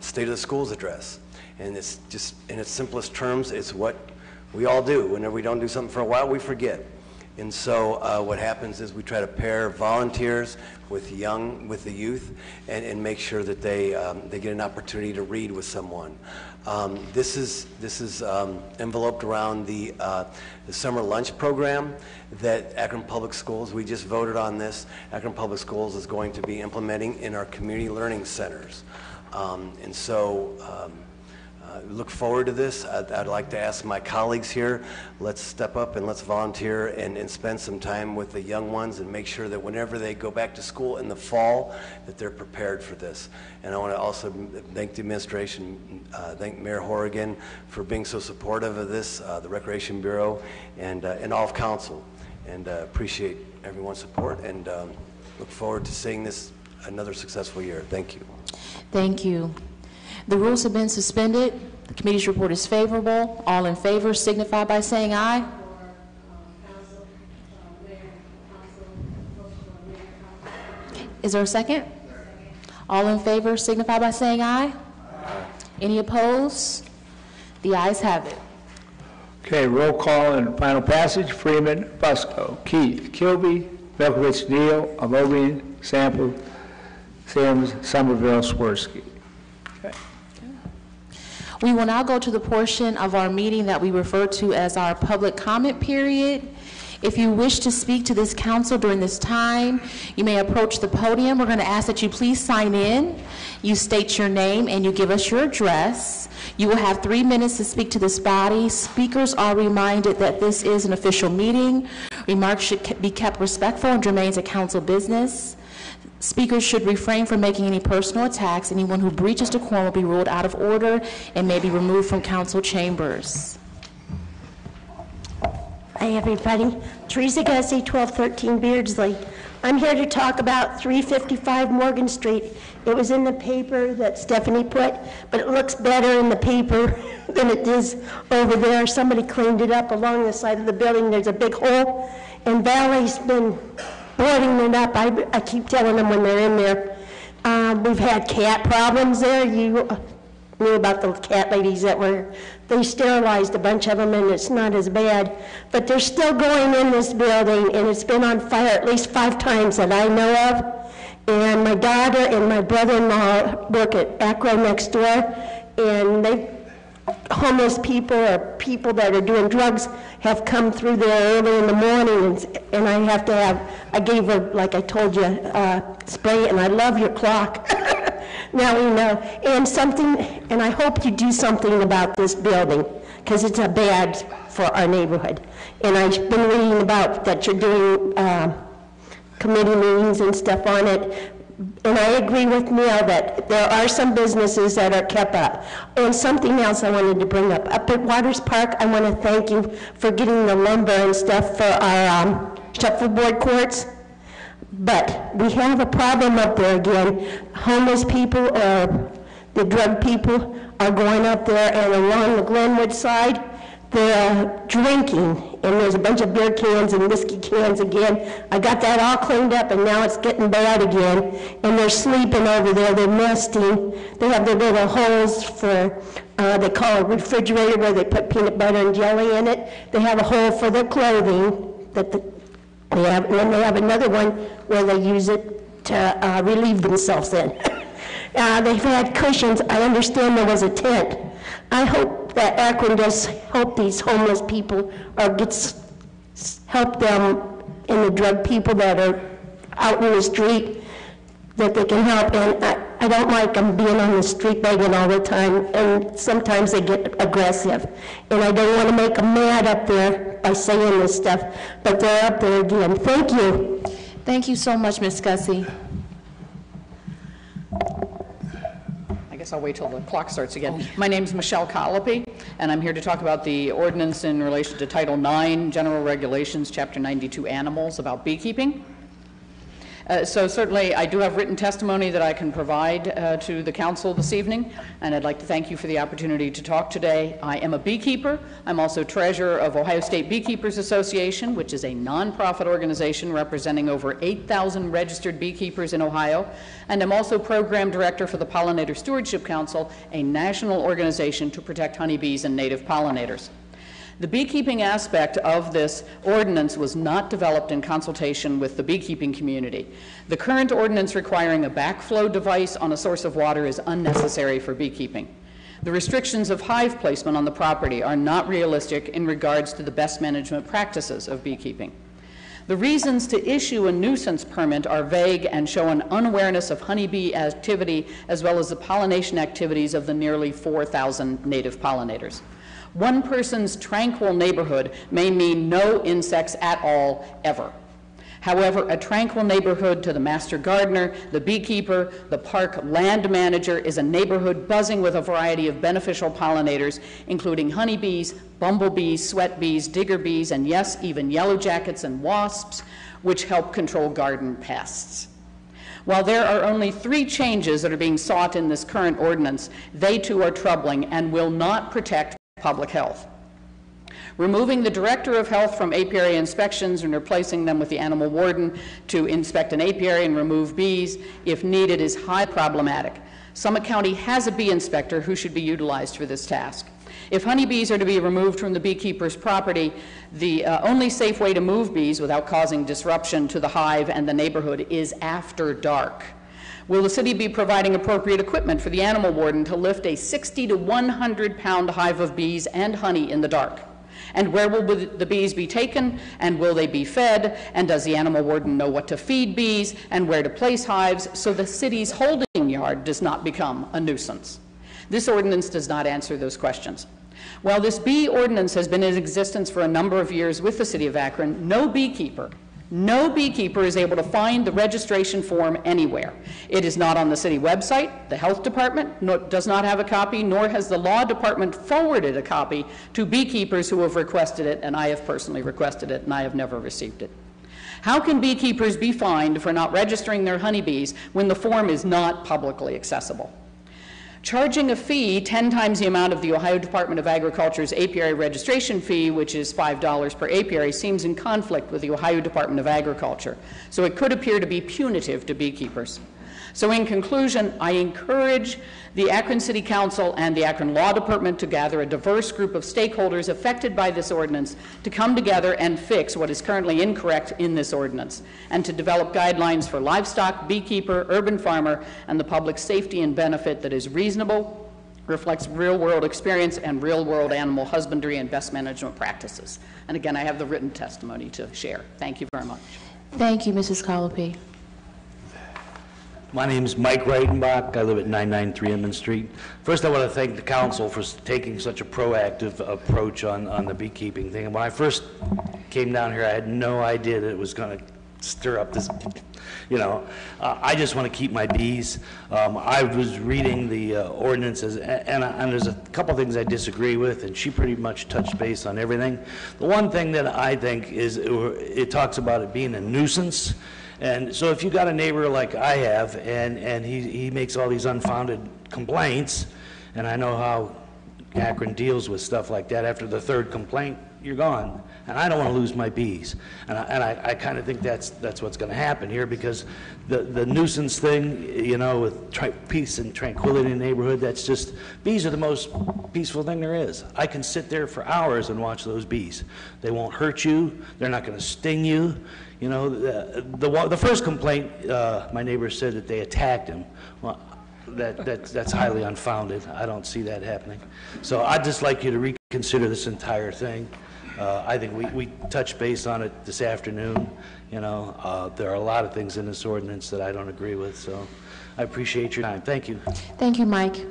State of the Schools address. And it's just, in its simplest terms, it's what we all do. Whenever we don't do something for a while, we forget. And so what happens is we try to pair volunteers with the youth and make sure that they get an opportunity to read with someone. This is enveloped around the summer lunch program that Akron Public Schools, we just voted on this, Akron Public Schools is going to be implementing in our community learning centers. And so look forward to this. I'd like to ask my colleagues here, let's step up and let's volunteer and spend some time with the young ones and make sure that whenever they go back to school in the fall, that they're prepared for this. And I want to also thank the administration, thank Mayor Horrigan for being so supportive of this, the Recreation Bureau, and all of council. And appreciate everyone's support and look forward to seeing this another successful year. Thank you. Thank you. The rules have been suspended. The committee's report is favorable. All in favor signify by saying aye. Is there a second? All in favor signify by saying aye. Any opposed? The ayes have it. Okay, roll call and final passage. Freeman, Fusco, Keith, Kilby, Velkovich, Neal, Amobian, Sample, Sims, Somerville, Swirsky. We will now go to the portion of our meeting that we refer to as our public comment period. If you wish to speak to this council during this time, you may approach the podium. We're going to ask that you please sign in. You state your name and you give us your address. You will have 3 minutes to speak to this body. Speakers are reminded that this is an official meeting. Remarks should be kept respectful and germane to council business. Speakers should refrain from making any personal attacks. Anyone who breaches decorum will be ruled out of order and may be removed from council chambers. Hi, everybody. Teresa Gussie, 1213 Beardsley. I'm here to talk about 355 Morgan Street. It was in the paper that Stephanie put, but it looks better in the paper than it is over there. Somebody cleaned it up along the side of the building. There's a big hole, and Valley's been boarding it up. I keep telling them when they're in there. We've had cat problems there. You knew about the cat ladies that they sterilized a bunch of them, and it's not as bad. But they're still going in this building, and it's been on fire at least 5 times that I know of. And my daughter and my brother-in-law work at Akron next door, and homeless people or people that are doing drugs have come through there early in the morning, and I gave her, like I told you, spray, and I love your clock. Now we know. And I hope you do something about this building, because it's a bad for our neighborhood. And I've been reading about that you're doing committee meetings and stuff on it. And I agree with Neil that there are some businesses that are kept up. And something else I wanted to bring up. Up at Waters Park, I want to thank you for getting the lumber and stuff for our shuffleboard courts. But we have a problem up there again. Homeless people or the drug people are going up there, and along the Glenwood side, they're drinking, and there's a bunch of beer cans and whiskey cans again. I got that all cleaned up, and now it's getting bad again. And they're sleeping over there. They're nesting. They have their little holes for, they call a refrigerator, where they put peanut butter and jelly in it. They have a hole for their clothing that they have, and then they have another one where they use it to relieve themselves in. They've had cushions. I understand there was a tent. I hope that Akron does help these homeless people, or help them and the drug people that are out in the street, that they can help. And I don't like them being on the street begging all the time, and sometimes they get aggressive. And I don't want to make them mad up there by saying this stuff, but they're up there again. Thank you. Thank you so much, Ms. Gussie. I guess I'll wait till the clock starts again. My name's Michelle Colopy, and I'm here to talk about the ordinance in relation to Title IX, General Regulations, Chapter 92, Animals, about beekeeping. So certainly, I do have written testimony that I can provide to the council this evening, and I'd like to thank you for the opportunity to talk today. I am a beekeeper. I'm also treasurer of Ohio State Beekeepers Association, which is a nonprofit organization representing over 8,000 registered beekeepers in Ohio, and I'm also program director for the Pollinator Stewardship Council, a national organization to protect honeybees and native pollinators. The beekeeping aspect of this ordinance was not developed in consultation with the beekeeping community. The current ordinance requiring a backflow device on a source of water is unnecessary for beekeeping. The restrictions of hive placement on the property are not realistic in regards to the best management practices of beekeeping. The reasons to issue a nuisance permit are vague and show an unawareness of honeybee activity as well as the pollination activities of the nearly 4,000 native pollinators. One person's tranquil neighborhood may mean no insects at all, ever. However, a tranquil neighborhood to the master gardener, the beekeeper, the park land manager is a neighborhood buzzing with a variety of beneficial pollinators, including honeybees, bumblebees, sweat bees, digger bees, and yes, even yellow jackets and wasps, which help control garden pests. While there are only 3 changes that are being sought in this current ordinance, they too are troubling and will not protect public health. Removing the Director of Health from apiary inspections and replacing them with the animal warden to inspect an apiary and remove bees, if needed, is highly problematic. Summit County has a bee inspector who should be utilized for this task. If honeybees are to be removed from the beekeeper's property, the only safe way to move bees without causing disruption to the hive and the neighborhood is after dark. Will the city be providing appropriate equipment for the animal warden to lift a 60 to 100 pound hive of bees and honey in the dark? And where will the bees be taken, and will they be fed? And does the animal warden know what to feed bees and where to place hives so the city's holding yard does not become a nuisance? This ordinance does not answer those questions. While this bee ordinance has been in existence for a number of years with the city of Akron, no beekeeper is able to find the registration form anywhere. It is not on the city website. The health department does not have a copy, nor has the law department forwarded a copy to beekeepers who have requested it, and I have personally requested it, and I have never received it. How can beekeepers be fined for not registering their honeybees when the form is not publicly accessible? Charging a fee 10 times the amount of the Ohio Department of Agriculture's apiary registration fee, which is $5 per apiary, seems in conflict with the Ohio Department of Agriculture, so it could appear to be punitive to beekeepers. So in conclusion, I encourage the Akron City Council and the Akron Law Department to gather a diverse group of stakeholders affected by this ordinance to come together and fix what is currently incorrect in this ordinance, and to develop guidelines for livestock, beekeeper, urban farmer, and the public safety and benefit that is reasonable, reflects real-world experience, and real-world animal husbandry and best management practices. And again, I have the written testimony to share. Thank you very much. Thank you, Mrs. Colopy. My name is Mike Reitenbach. I live at 993 Inman Street. First, I want to thank the council for taking such a proactive approach on the beekeeping thing. And when I first came down here, I had no idea that it was going to stir up this, I just want to keep my bees. I was reading the ordinances, and there's a couple things I disagree with, and she pretty much touched base on everything. The one thing that I think is it talks about it being a nuisance. And so if you got a neighbor like I have, and he makes all these unfounded complaints, and I know how Akron deals with stuff like that, after the 3rd complaint, you're gone. And I don't want to lose my bees. And I kind of think that's what's going to happen here, because the nuisance thing, with peace and tranquility in the neighborhood, that's just, bees are the most peaceful thing there is. I can sit there for hours and watch those bees. They won't hurt you. They're not going to sting you. The first complaint, my neighbor said that they attacked him. Well, that's highly unfounded. I don't see that happening. So I'd just like you to reconsider this entire thing. I think we touched base on it this afternoon. There are a lot of things in this ordinance that I don't agree with, so I appreciate your time. Thank you. Thank you, Mike.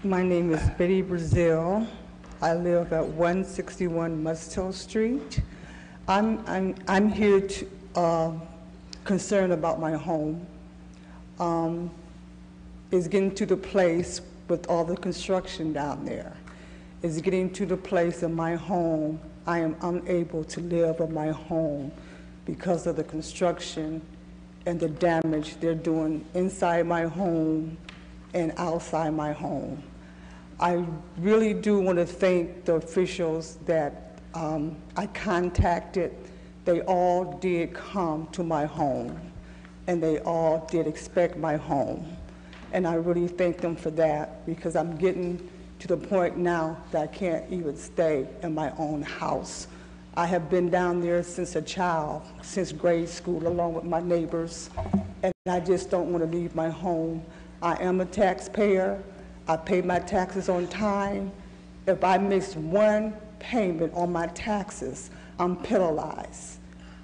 My name is Betty Brazil. I live at 161 Mustill Street. I'm here to concerned about my home. It's getting to the place with all the construction down there. It's getting to the place in my home, I am unable to live in my home because of the construction and the damage they're doing inside my home and outside my home. I really do want to thank the officials that I contacted. They all did come to my home, and they all did inspect my home. And I really thank them for that, because I'm getting to the point now that I can't even stay in my own house. I have been down there since a child, since grade school, along with my neighbors, and I just don't want to leave my home. I am a taxpayer. I pay my taxes on time. If I miss one payment on my taxes, I'm penalized.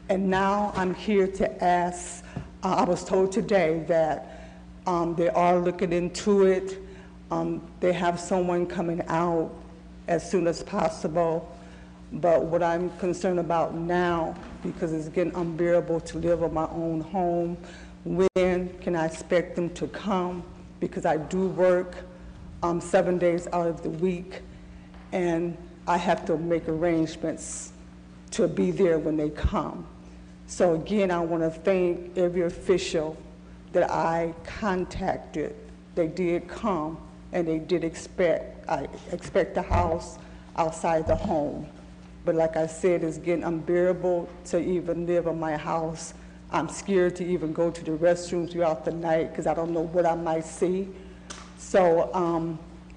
And now I'm here to ask, I was told today that they are looking into it. They have someone coming out as soon as possible. But what I'm concerned about now, because it's getting unbearable to live in my own home, when can I expect them to come? Because I do work 7 days out of the week, and I have to make arrangements to be there when they come. So again, I want to thank every official that I contacted. They did come, and they did expect the house outside the home. But like I said, it's getting unbearable to even live in my house. I'm scared to even go to the restroom throughout the night because I don't know what I might see. So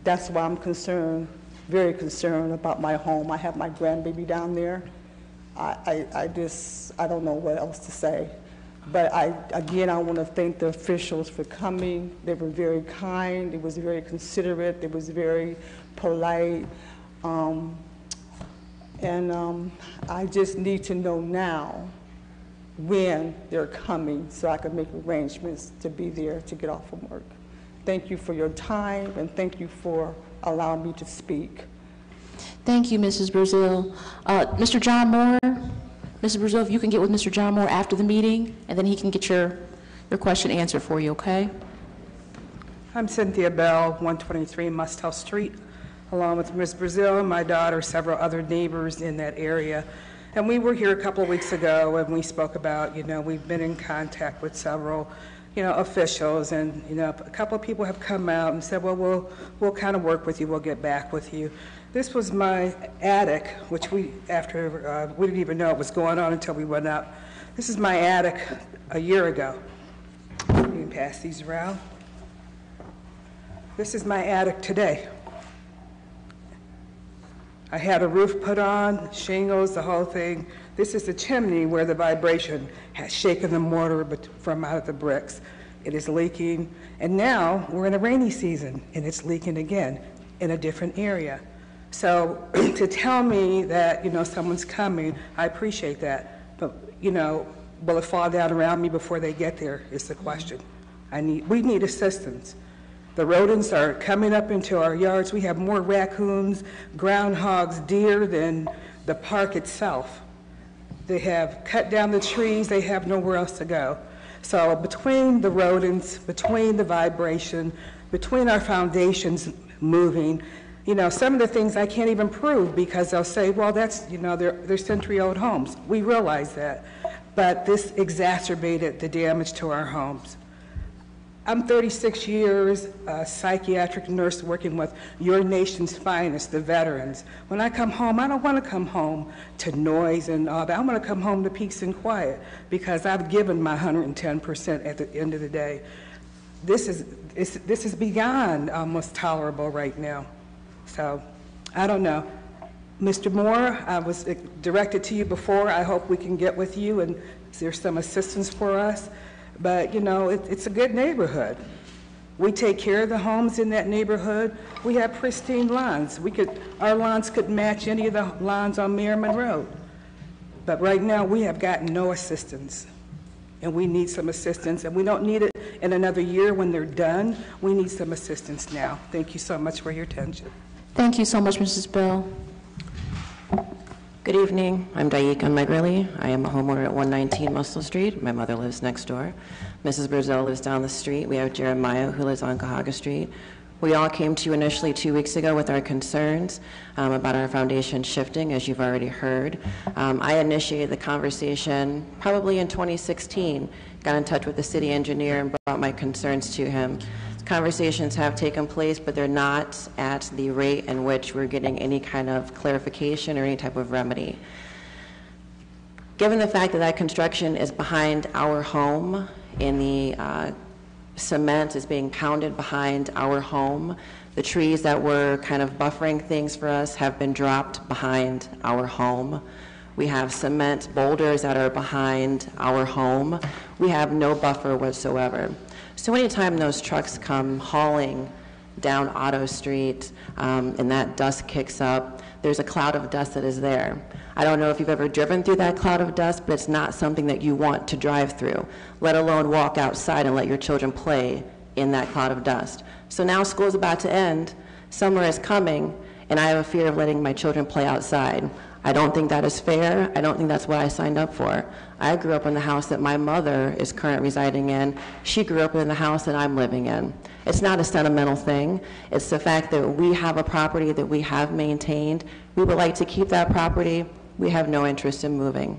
that's why I'm concerned, very concerned about my home. I have my grandbaby down there. I don't know what else to say. But again, I want to thank the officials for coming. They were very kind. It was very considerate. It was very polite. I just need to know now when they're coming so I can make arrangements to be there to get off from work. Thank you for your time, and thank you for allowing me to speak. Thank you, Mrs. Brazil. Mr. John Moore, Mrs. Brazil, if you can get with Mr. John Moore after the meeting, and then he can get your question answered for you, okay? I'm Cynthia Bell, 123 Mustill Street, along with Ms. Brazil and my daughter, several other neighbors in that area. And we were here a couple of weeks ago, and we spoke about, we've been in contact with several, officials, and, a couple of people have come out and said, well, we'll kind of work with you, we'll get back with you. This was my attic, which we didn't even know it was going on until we went up. This is my attic a year ago. You can pass these around. This is my attic today. I had a roof put on, shingles, the whole thing. This is the chimney where the vibration has shaken the mortar from out of the bricks. It is leaking, and now we're in a rainy season, and it's leaking again in a different area. So to tell me that, someone's coming, I appreciate that. But, will it fall down around me before they get there is the question. We need assistance. The rodents are coming up into our yards. We have more raccoons, groundhogs, deer than the park itself. They have cut down the trees. They have nowhere else to go. So between the rodents, between the vibration, between our foundations moving, some of the things I can't even prove because they'll say, well, that's, they're century-old homes. We realize that. But this exacerbated the damage to our homes. I'm 36 years, a psychiatric nurse working with your nation's finest, the veterans. When I come home, I don't want to come home to noise and all that. I want to come home to peace and quiet because I've given my 110% at the end of the day. This is beyond almost tolerable right now. So, I don't know. Mr. Moore, I was directed to you before. I hope we can get with you and there's some assistance for us. But, it's a good neighborhood. We take care of the homes in that neighborhood. We have pristine lawns. Our lawns could match any of the lawns on Merriman Road. But right now, we have gotten no assistance. And we need some assistance. And we don't need it in another year when they're done. We need some assistance now. Thank you so much for your attention. Thank you so much, Mrs. Bell. Good evening. I'm Daika Megreli. I am a homeowner at 119 Muscle Street. My mother lives next door. Mrs. Brazil lives down the street. We have Jeremiah, who lives on Cahaga Street. We all came to you initially 2 weeks ago with our concerns about our foundation shifting, as you've already heard. I initiated the conversation probably in 2016, got in touch with the city engineer and brought my concerns to him. Conversations have taken place, but they're not at the rate in which we're getting any kind of clarification or any type of remedy. Given the fact that that construction is behind our home and the cement is being pounded behind our home, the trees that were kind of buffering things for us have been dropped behind our home. We have cement boulders that are behind our home. We have no buffer whatsoever. So anytime those trucks come hauling down Otto Street and that dust kicks up, there's a cloud of dust that is there. I don't know if you've ever driven through that cloud of dust, but it's not something that you want to drive through, let alone walk outside and let your children play in that cloud of dust. So now school's about to end, summer is coming, and I have a fear of letting my children play outside. I don't think that is fair. I don't think that's what I signed up for. I grew up in the house that my mother is currently residing in. She grew up in the house that I'm living in. It's not a sentimental thing. It's the fact that we have a property that we have maintained. We would like to keep that property. We have no interest in moving.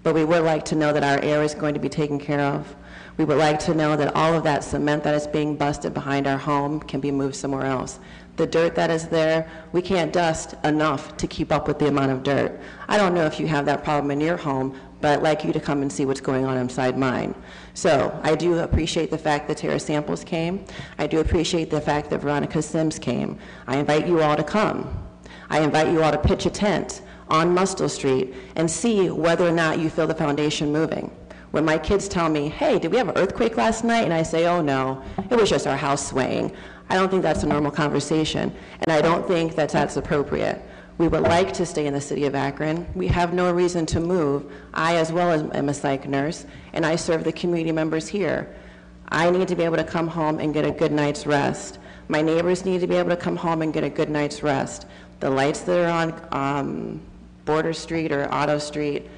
But we would like to know that our air is going to be taken care of. We would like to know that all of that cement that is being busted behind our home can be moved somewhere else. The dirt that is there, we can't dust enough to keep up with the amount of dirt. I don't know if you have that problem in your home, but I'd like you to come and see what's going on inside mine. So I do appreciate the fact that Tara Samples came. I do appreciate the fact that Veronica Sims came. I invite you all to come. I invite you all to pitch a tent on Mustle Street and see whether or not you feel the foundation moving. When my kids tell me, hey, did we have an earthquake last night? And I say, oh no, it was just our house swaying. I don't think that's a normal conversation, and I don't think that that's appropriate. We would like to stay in the city of Akron. We have no reason to move. I, as well as am a psych nurse, and I serve the community members here. I need to be able to come home and get a good night's rest. My neighbors need to be able to come home and get a good night's rest. The lights that are on Border Street or Otto Street,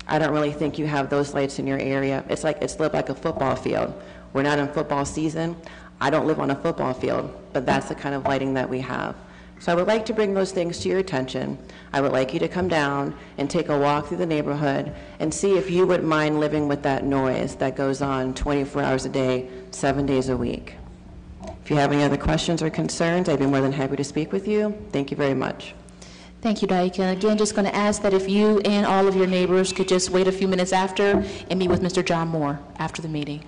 I don't really think you have those lights in your area. It's lit like a football field. We're not in football season. I don't live on a football field, but that's the kind of lighting that we have. So I would like to bring those things to your attention. I would like you to come down and take a walk through the neighborhood and see if you would mind living with that noise that goes on 24 hours a day, 7 days a week. If you have any other questions or concerns, I'd be more than happy to speak with you. Thank you very much. Thank you, Daika. Again, just going to ask that if you and all of your neighbors could just wait a few minutes after and meet with Mr. John Moore after the meeting.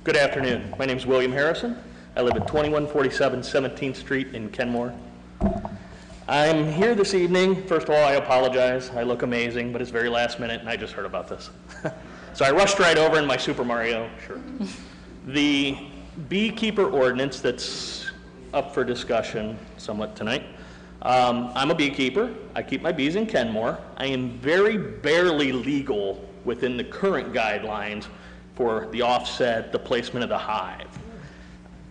Good afternoon. My name is William Harrison. I live at 2147 17th Street in Kenmore. I'm here this evening. First of all, I apologize. I look amazing, but it's very last minute, and I just heard about this. So I rushed right over in my Super Mario shirt. The beekeeper ordinance that's up for discussion somewhat tonight. I'm a beekeeper. I keep my bees in Kenmore. I am very barely legal within the current guidelines for the offset, the placement of the hive.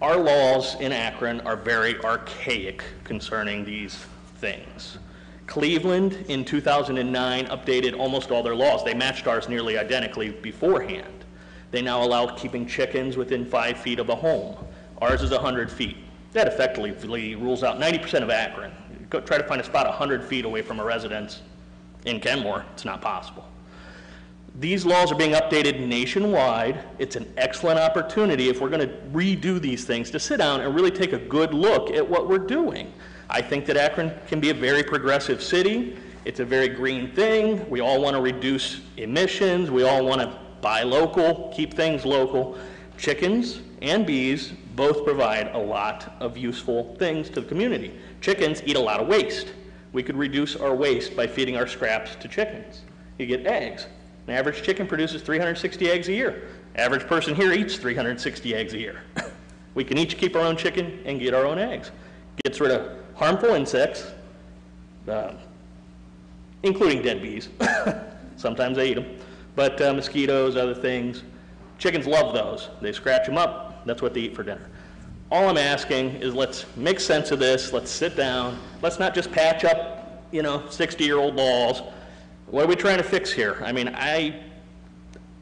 Our laws in Akron are very archaic concerning these things. Cleveland in 2009 updated almost all their laws. They matched ours nearly identically beforehand. They now allow keeping chickens within 5 feet of a home. Ours is 100 feet. That effectively rules out 90% of Akron. Go try to find a spot 100 feet away from a residence in Kenmore, it's not possible. These laws are being updated nationwide. It's an excellent opportunity if we're going to redo these things to sit down and really take a good look at what we're doing. I think that Akron can be a very progressive city. It's a very green thing. We all want to reduce emissions. We all want to buy local, keep things local. Chickens and bees both provide a lot of useful things to the community. Chickens eat a lot of waste. We could reduce our waste by feeding our scraps to chickens. You get eggs. An average chicken produces 360 eggs a year. Average person here eats 360 eggs a year. We can each keep our own chicken and get our own eggs. Gets rid of harmful insects, including dead bees. Sometimes they eat them. But mosquitoes, other things. Chickens love those. They scratch them up. That's what they eat for dinner. All I'm asking is let's make sense of this, let's sit down, let's not just patch up, 60-year-old walls. What are we trying to fix here? I mean, I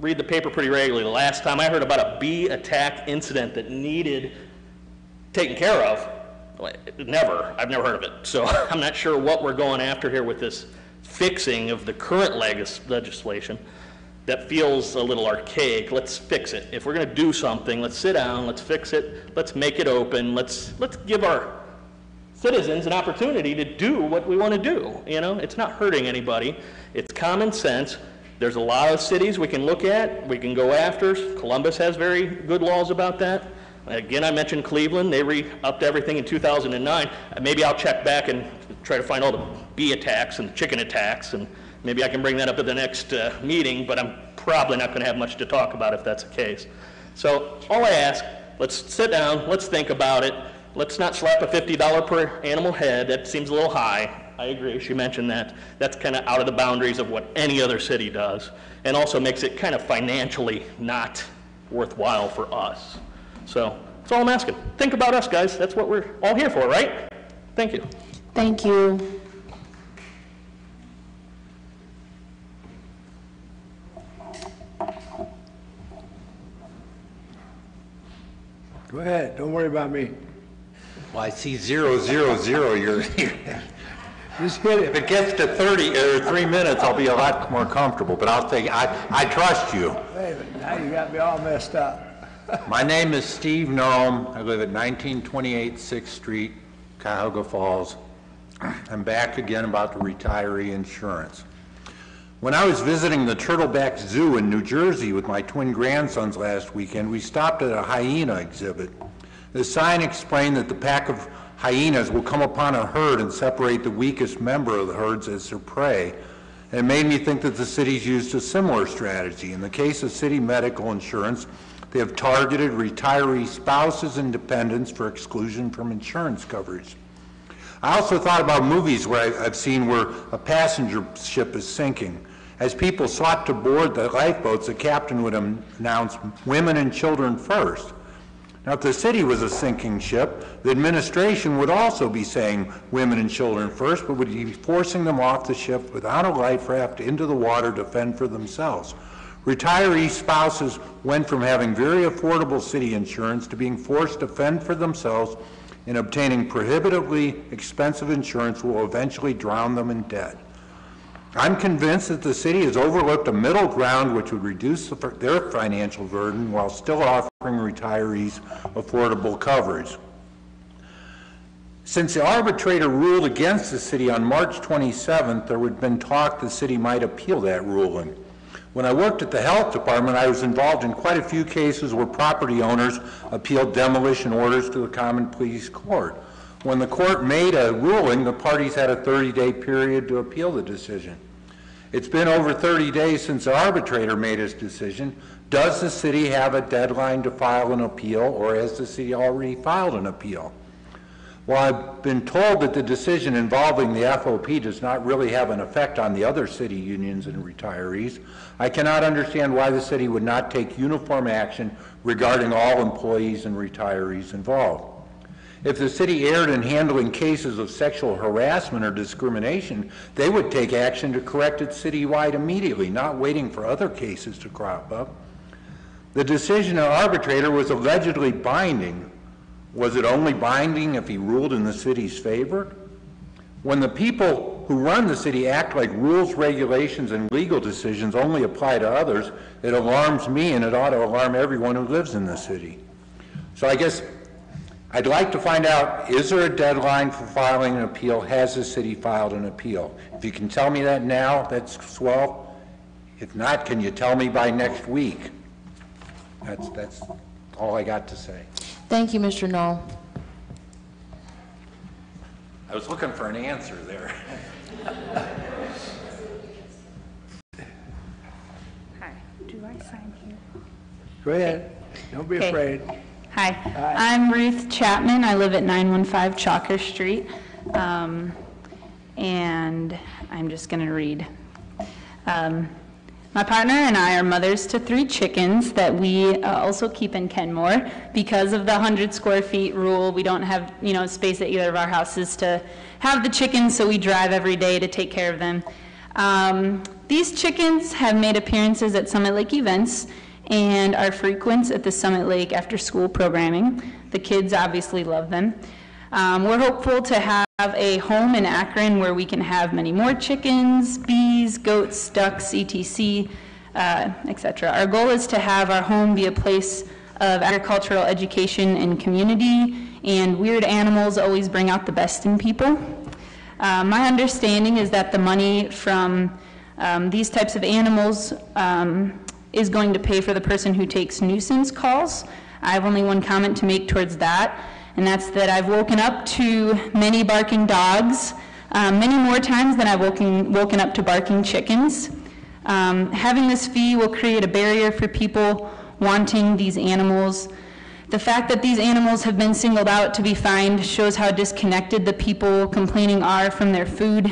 read the paper pretty regularly. The last time I heard about a bee attack incident that needed taken care of, I've never heard of it. So I'm not sure what we're going after here with this fixing of the current legislation that feels a little archaic. Let's fix it. If we're going to do something, let's sit down, let's fix it, let's make it open, let's give our citizens an opportunity to do what we want to do. It's not hurting anybody. It's common sense. There's a lot of cities we can look at, we can go after. Columbus has very good laws about that. Again, I mentioned Cleveland. They re-upped everything in 2009. Maybe I'll check back and try to find all the bee attacks and chicken attacks, and maybe I can bring that up at the next meeting, but I'm probably not going to have much to talk about if that's the case. So all I ask, let's sit down, let's think about it. Let's not slap a $50 per animal head. That seems a little high. I agree, she mentioned that. That's kind of out of the boundaries of what any other city does, and also makes it kind of financially not worthwhile for us. So that's all I'm asking. Think about us, guys. That's what we're all here for, right? Thank you. Thank you. Go ahead, don't worry about me. Well, I see 0, 0, 0. You're Just hit it. If it gets to 30 or 3 minutes, I'll be a lot more comfortable, but I'll take, I trust you. Wait a minute, now you got me all messed up. My name is Steve Norum. I live at 1928 6th Street, Cuyahoga Falls. I'm back again about the retiree insurance. When I was visiting the Turtleback Zoo in New Jersey with my twin grandsons last weekend, we stopped at a hyena exhibit. The sign explained that the pack of hyenas will come upon a herd and separate the weakest member of the herds as their prey. And it made me think that the city's used a similar strategy. In the case of city medical insurance, they have targeted retiree spouses and dependents for exclusion from insurance coverage. I also thought about movies where I've seen where a passenger ship is sinking. As people sought to board the lifeboats, the captain would announce women and children first. Now, if the city was a sinking ship, the administration would also be saying women and children first, but would be forcing them off the ship without a life raft into the water to fend for themselves. Retiree spouses went from having very affordable city insurance to being forced to fend for themselves, and obtaining prohibitively expensive insurance will eventually drown them in debt. I'm convinced that the city has overlooked a middle ground which would reduce their financial burden while still offering retirees affordable coverage. Since the arbitrator ruled against the city on March 27th, there had been talk the city might appeal that ruling. When I worked at the health department, I was involved in quite a few cases where property owners appealed demolition orders to the common pleas court. When the court made a ruling, the parties had a 30-day period to appeal the decision. It's been over 30 days since the arbitrator made his decision. Does the city have a deadline to file an appeal, or has the city already filed an appeal? Well, I've been told that the decision involving the FOP does not really have an effect on the other city unions and retirees. I cannot understand why the city would not take uniform action regarding all employees and retirees involved. If the city erred in handling cases of sexual harassment or discrimination, they would take action to correct it citywide immediately, not waiting for other cases to crop up. The decision of the arbitrator was allegedly binding. Was it only binding if he ruled in the city's favor? When the people who run the city act like rules, regulations, and legal decisions only apply to others, it alarms me, and it ought to alarm everyone who lives in the city. So I guess I'd like to find out, is there a deadline for filing an appeal? Has the city filed an appeal? If you can tell me that now, that's swell. If not, can you tell me by next week? That's all I got to say. Thank you, Mr. Knoll. I was looking for an answer there. Hi, do I sign here? Go ahead, don't be Okay. afraid. Hi, I'm Ruth Chapman. I live at 915 Chalker Street. And I'm just going to read. My partner and I are mothers to 3 chickens that we also keep in Kenmore. Because of the 100 square feet rule, we don't have, space at either of our houses to have the chickens, so we drive every day to take care of them. These chickens have made appearances at Summit Lake events and are frequent at the Summit Lake after school programming. The kids obviously love them. We're hopeful to have a home in Akron where we can have many more chickens, bees, goats, ducks, etc., etc. Our goal is to have our home be a place of agricultural education and community, and weird animals always bring out the best in people. My understanding is that the money from these types of animals is going to pay for the person who takes nuisance calls. I have only one comment to make towards that, and that's that I've woken up to many barking dogs, many more times than I've woken up to barking chickens. Having this fee will create a barrier for people wanting these animals. The fact that these animals have been singled out to be fined shows how disconnected the people complaining are from their food.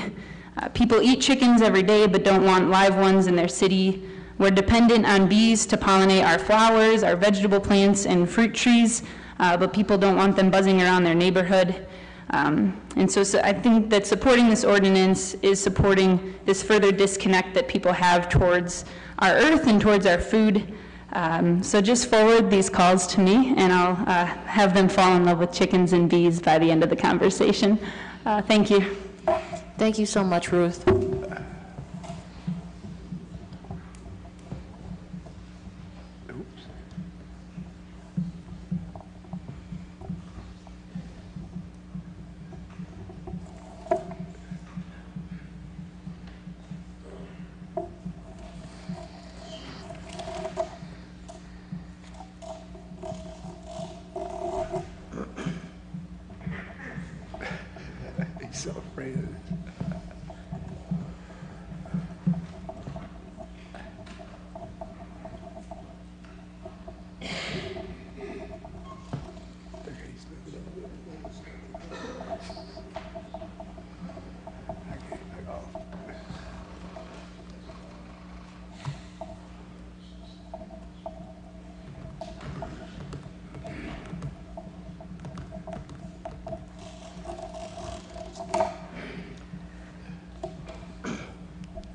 People eat chickens every day but don't want live ones in their city. We're dependent on bees to pollinate our flowers, our vegetable plants, and fruit trees, but people don't want them buzzing around their neighborhood. And so I think that supporting this ordinance is supporting this further disconnect that people have towards our earth and towards our food. So just forward these calls to me, and I'll have them fall in love with chickens and bees by the end of the conversation. Thank you. Thank you so much, Ruth. He's so afraid of it.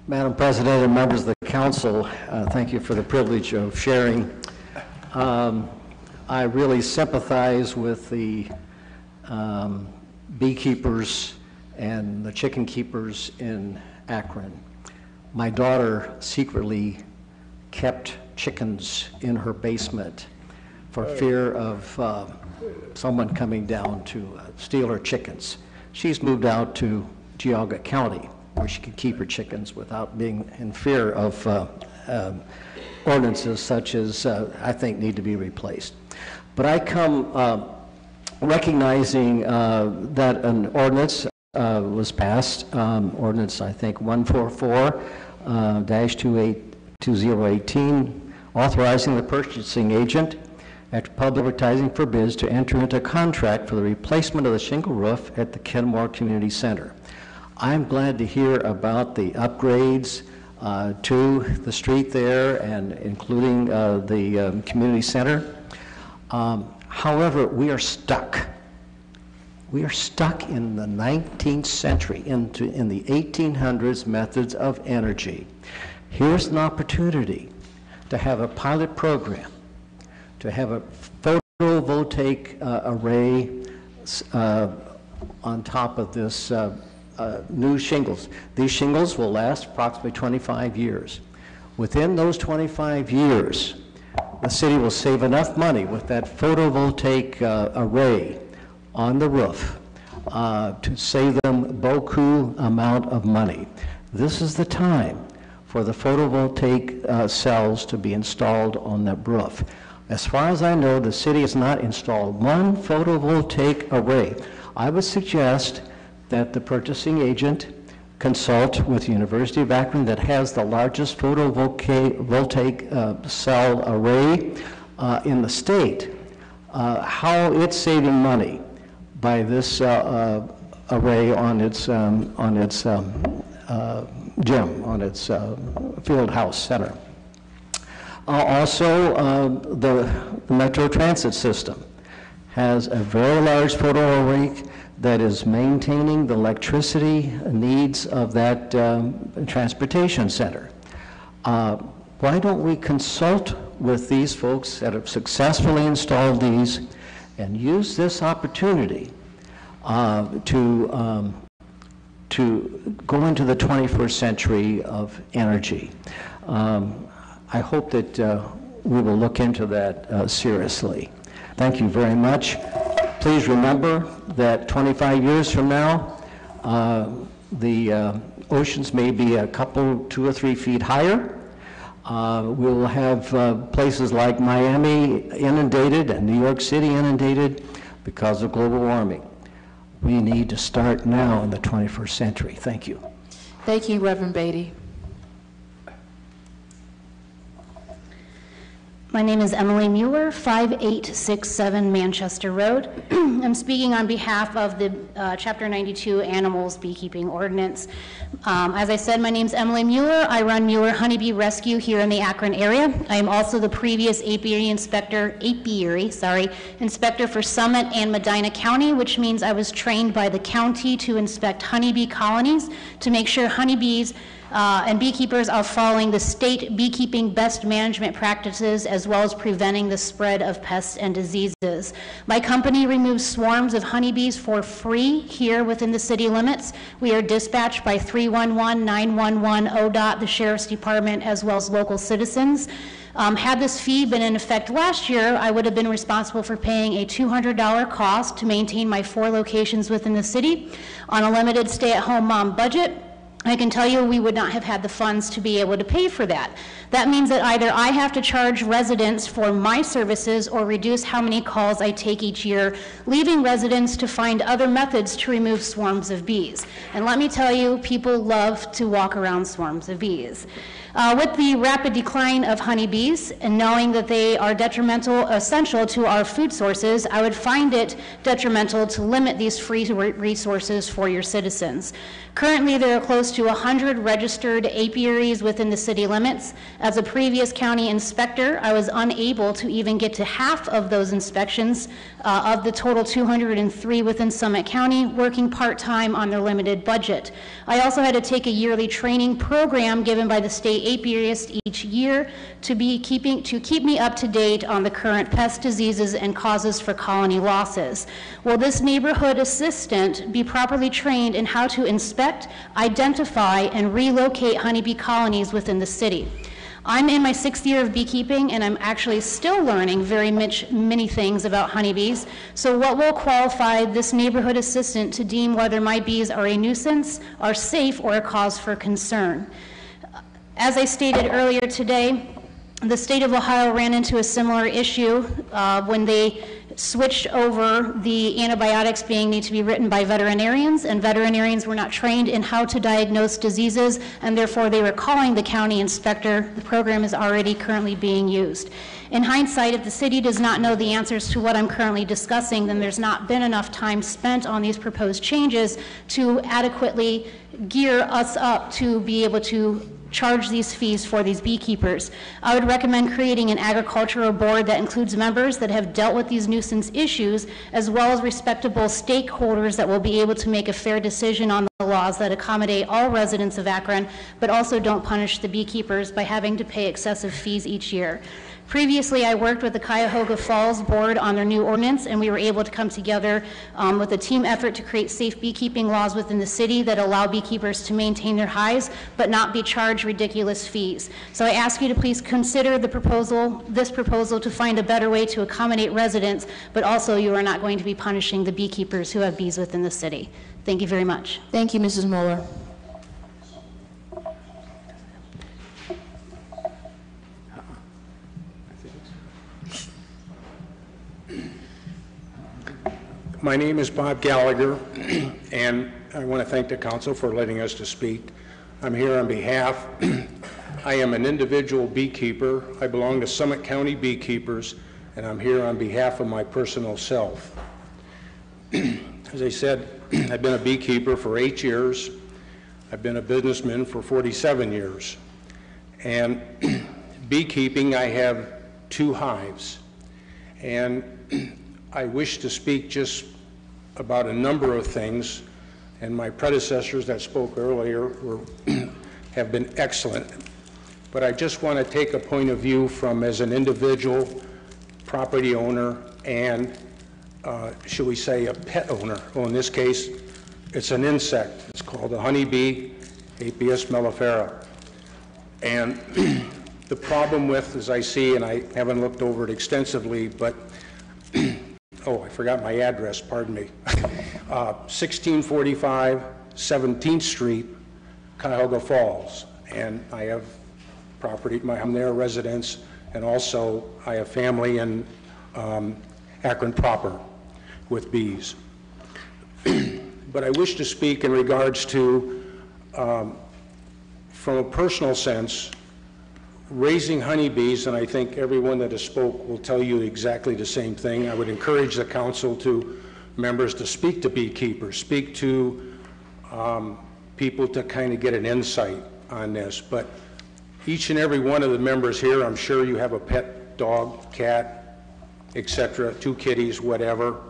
Madam President and members of the council, thank you for the privilege of sharing. I really sympathize with the beekeepers and the chicken keepers in Akron. My daughter secretly kept chickens in her basement for fear of someone coming down to steal her chickens. She's moved out to Geauga County, where she could keep her chickens without being in fear of ordinances such as I think need to be replaced. But I come recognizing that an ordinance was passed, ordinance I think 144-2018, authorizing the purchasing agent after public advertising for bids to enter into a contract for the replacement of the shingle roof at the Kenmore Community Center. I'm glad to hear about the upgrades to the street there and including the community center. However, we are stuck. We are stuck in the 19th century, in the 1800s methods of energy. Here's an opportunity to have a pilot program, to have a photovoltaic array on top of this new shingles. These shingles will last approximately 25 years. Within those 25 years, the city will save enough money with that photovoltaic array on the roof to save them beaucoup amount of money. This is the time for the photovoltaic cells to be installed on the roof. As far as I know, the city has not installed one photovoltaic array. I would suggest that the purchasing agent consult with the University of Akron that has the largest photovoltaic cell array in the state, how it's saving money by this array on its gym, on its Field House Center. Also, the Metro Transit System has a very large photovoltaic that is maintaining the electricity needs of that transportation center. Why don't we consult with these folks that have successfully installed these and use this opportunity to go into the 21st century of energy? I hope that we will look into that seriously. Thank you very much. Please remember that 25 years from now, the oceans may be a couple, 2 or 3 feet higher. We'll have places like Miami inundated and New York City inundated because of global warming. We need to start now in the 21st century. Thank you. Thank you, Reverend Beatty. My name is Emily Mueller, 5867 Manchester Road. I'm speaking on behalf of the Chapter 92 Animals Beekeeping Ordinance. As I said, my name is Emily Mueller. I run Mueller Honeybee Rescue here in the Akron area. I am also the previous apiary inspector for Summit and Medina County, which means I was trained by the county to inspect honeybee colonies to make sure honeybees and beekeepers are following the state beekeeping best management practices as well as preventing the spread of pests and diseases. My company removes swarms of honeybees for free here within the city limits. We are dispatched by 311-911 ODOT, the Sheriff's Department, as well as local citizens. Had this fee been in effect last year, I would have been responsible for paying a $200 cost to maintain my 4 locations within the city on a limited stay-at-home mom budget. I can tell you we would not have had the funds to be able to pay for that. That means that either I have to charge residents for my services or reduce how many calls I take each year, leaving residents to find other methods to remove swarms of bees. And let me tell you, people love to walk around swarms of bees. With the rapid decline of honeybees and knowing that they are essential to our food sources, I would find it detrimental to limit these free resources for your citizens. Currently, there are close to 100 registered apiaries within the city limits. As a previous county inspector, I was unable to even get to half of those inspections of the total 203 within Summit County, working part-time on their limited budget. I also had to take a yearly training program given by the state apiarist each year to keep me up to date on the current pest diseases and causes for colony losses. Will this neighborhood assistant be properly trained in how to inspect, identify, and relocate honeybee colonies within the city? I'm in my 6th year of beekeeping, and I'm actually still learning many things about honeybees. So what will qualify this neighborhood assistant to deem whether my bees are a nuisance, are safe, or a cause for concern? As I stated earlier today, the state of Ohio ran into a similar issue when they switched over the antibiotics need to be written by veterinarians, and veterinarians were not trained in how to diagnose diseases, and therefore they were calling the county inspector. The program is already currently being used. In hindsight, if the city does not know the answers to what I'm currently discussing, then there's not been enough time spent on these proposed changes to adequately gear us up to be able to charge these fees for these beekeepers. I would recommend creating an agricultural board that includes members that have dealt with these nuisance issues, as well as respectable stakeholders that will be able to make a fair decision on the laws that accommodate all residents of Akron, but also don't punish the beekeepers by having to pay excessive fees each year. Previously, I worked with the Cuyahoga Falls Board on their new ordinance, and we were able to come together with a team effort to create safe beekeeping laws within the city that allow beekeepers to maintain their hives but not be charged ridiculous fees. So I ask you to please consider this proposal to find a better way to accommodate residents, but also you are not going to be punishing the beekeepers who have bees within the city. Thank you very much. Thank you, Mrs. Mueller. My name is Bob Gallagher, and I want to thank the council for letting us to speak. I'm here on behalf, I am an individual beekeeper. I belong to Summit County Beekeepers, and I'm here on behalf of my personal self. As I said, I've been a beekeeper for 8 years. I've been a businessman for 47 years. And beekeeping, I have 2 hives. And I wish to speak just about a number of things, and my predecessors that spoke earlier have been excellent. But I just want to take a point of view from as an individual property owner and, should we say, a pet owner. Well, in this case, it's an insect. It's called a honeybee, Apius mellifera. And the problem with, as I see, and I haven't looked over it extensively, but, oh, I forgot my address, pardon me. 1645 17th Street, Cuyahoga Falls. And I have property, I'm their residence, and also I have family in Akron proper with bees. But I wish to speak in regards to, from a personal sense, raising honeybees, and I think everyone that has spoke will tell you exactly the same thing. I would encourage the council members to speak to beekeepers, speak to people to kind of get an insight on this. But each and every one of the members here, I'm sure you have a pet dog, cat, etc., 2 kitties, whatever.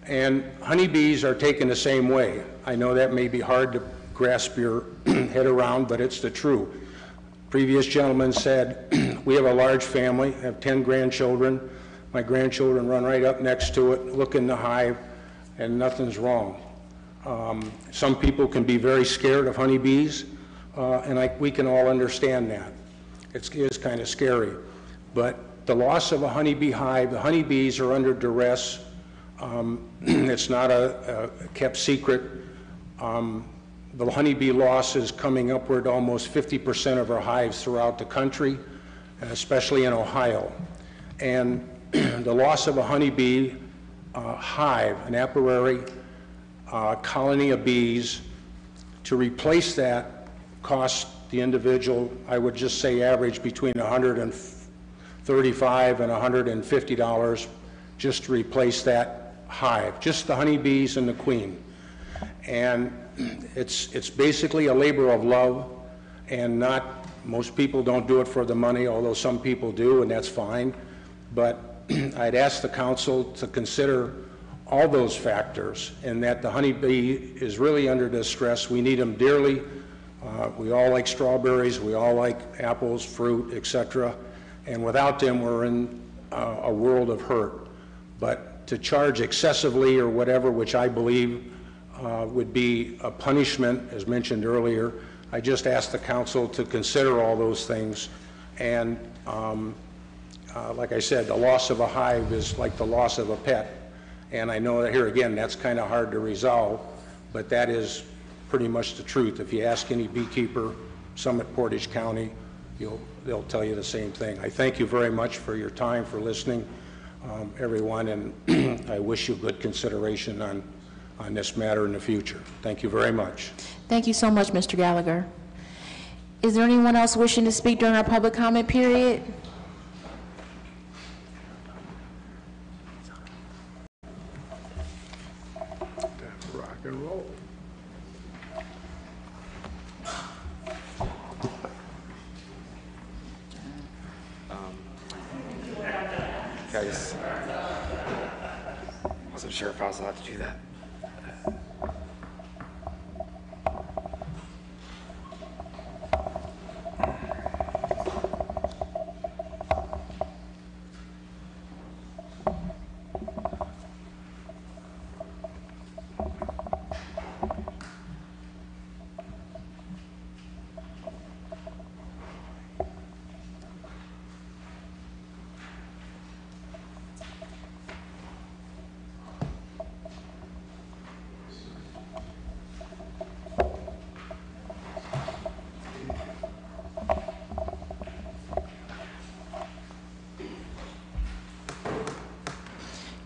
And honeybees are taken the same way. I know that may be hard to grasp your head around, but it's the truth. Previous gentleman said, we have a large family, have 10 grandchildren. My grandchildren run right up next to it, look in the hive, and nothing's wrong. Some people can be very scared of honeybees, and we can all understand that. It is kind of scary. But the loss of a honeybee hive, the honeybees are under duress. It's not a kept secret. The honeybee loss is coming upward almost 50% of our hives throughout the country, and especially in Ohio. And the loss of a honeybee hive, an apiary colony of bees, to replace that costs the individual, I would just say average between $135 and $150 just to replace that hive, just the honeybees and the queen. And it's basically a labor of love, and not, most people don't do it for the money, although some people do, and that's fine. But I'd ask the council to consider all those factors, and that the honeybee is really under distress. We need them dearly. We all like strawberries, we all like apples, fruit, etc. And without them, we're in a world of hurt. But to charge excessively or whatever, which I believe would be a punishment, as mentioned earlier, I just ask the council to consider all those things. And like I said, the loss of a hive is like the loss of a pet. And I know that here again, that's kind of hard to resolve, but that is pretty much the truth. If you ask any beekeeper, some at Portage County, they'll tell you the same thing. I thank you very much for your time, for listening, everyone, and I wish you good consideration on this matter in the future. Thank you very much. Thank you so much, Mr. Gallagher. Is there anyone else wishing to speak during our public comment period? Rock and roll. Guys, wasn't sure if I was allowed to do that.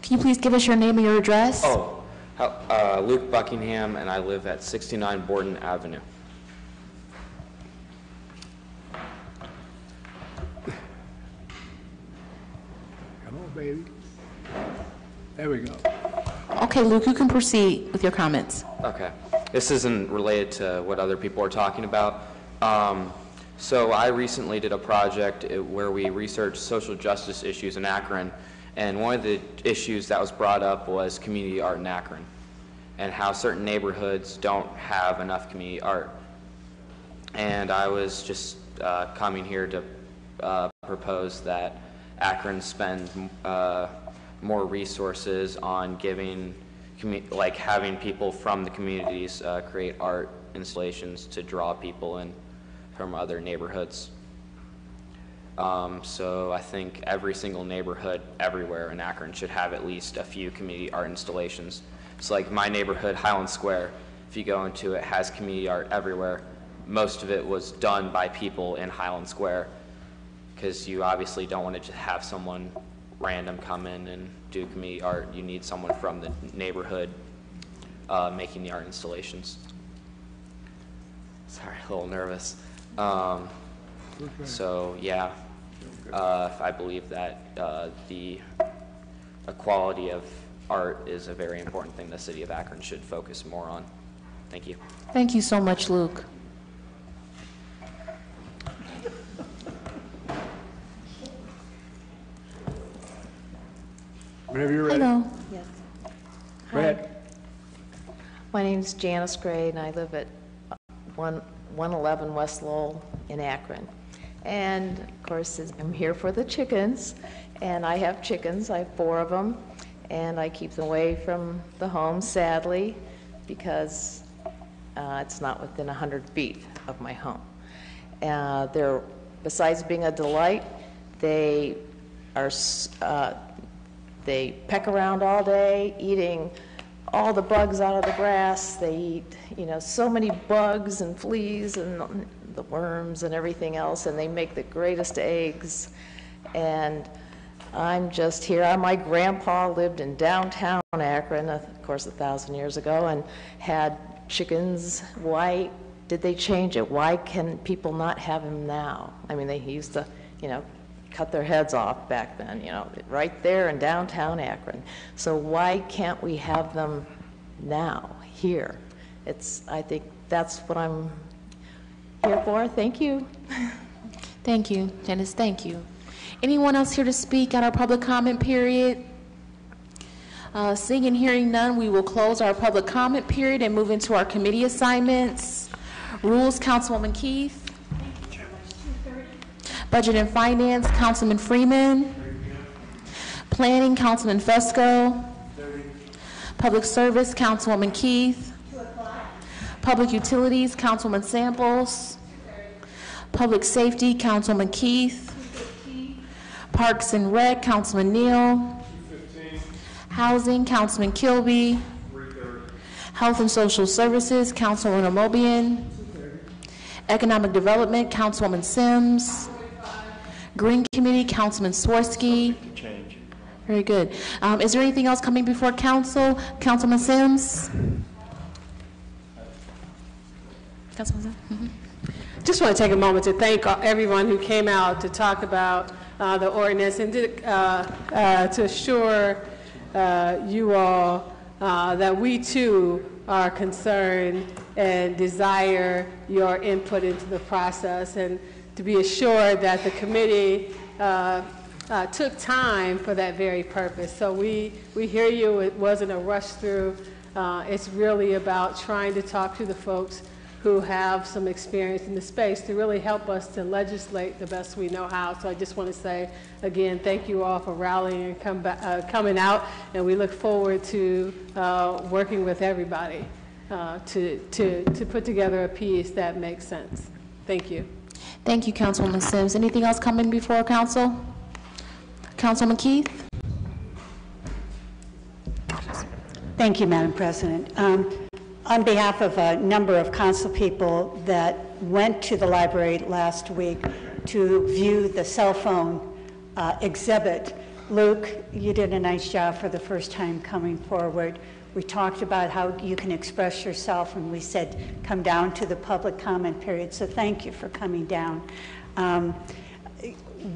Can you please give us your name and your address? Oh, Luke Buckingham, and I live at 69 Borden Avenue. Come on, baby. There we go. Okay, Luke, you can proceed with your comments. Okay. This isn't related to what other people are talking about. So I recently did a project where we researched social justice issues in Akron, and one of the issues that was brought up was community art in Akron and how certain neighborhoods don't have enough community art. And I was just coming here to propose that Akron spend more resources on giving, like having people from the communities create art installations to draw people in from other neighborhoods. So I think every single neighborhood everywhere in Akron should have at least a few community art installations. So like my neighborhood, Highland Square, if you go into it, has community art everywhere. Most of it was done by people in Highland Square, because you obviously don't want to just have someone random come in and do community art. You need someone from the neighborhood making the art installations. Sorry, a little nervous. So yeah, I believe that the equality of art is a very important thing the city of Akron should focus more on. Thank you. Thank you so much, Luke. Whenever you're ready. Hello. Yes. Go ahead. My name's Janice Gray, and I live at 111 West Lowell in Akron. And of course, I'm here for the chickens, and I have chickens. I have 4 of them, and I keep them away from the home, sadly, because it's not within 100 feet of my home. They're, besides being a delight, they are they peck around all day, eating all the bugs out of the grass. They eat, so many bugs and fleas and the worms and everything else, and they make the greatest eggs. And I'm just here. My grandpa lived in downtown Akron, of course, 1,000 years ago, and had chickens. Why did they change it? Why can people not have them now? I mean, they used to, cut their heads off back then, right there in downtown Akron. So why can't we have them now, here? I think that's what I'm here for. Thank you. Thank you, Janice. Thank you. Anyone else here to speak at our public comment period? Seeing and hearing none, we will close our public comment period and move into our committee assignments. Rules, Councilwoman Keith. Budget and Finance, Councilman Freeman. Planning, Councilman Fesco. Public Service, Councilwoman Keith. Public Utilities, Councilman Samples. Public Safety, Councilman Keith. Parks and Rec, Councilman Neal. Housing, Councilman Kilby. Health and Social Services, Councilwoman Amobian. Economic Development, Councilwoman Sims. Green Committee, Councilman Swirsky. Very good. Is there anything else coming before council? Councilman Sims? Councilman Sims? Mm-hmm. Just want to take a moment to thank everyone who came out to talk about the ordinance and to assure you all that we too are concerned and desire your input into the process, and to be assured that the committee took time for that very purpose. So we hear you. It wasn't a rush through. It's really about trying to talk to the folks who have some experience in the space to really help us to legislate the best we know how. So I just want to say, again, thank you all for rallying and coming out, and we look forward to working with everybody to put together a piece that makes sense. Thank you. Thank you, Councilwoman Sims. Anything else coming before council? Councilman Keith? Thank you, Madam President. On behalf of a number of council people that went to the library last week to view the cell phone exhibit, Luke, you did a nice job for the first time coming forward. We talked about how you can express yourself, and we said come down to the public comment period, so thank you for coming down.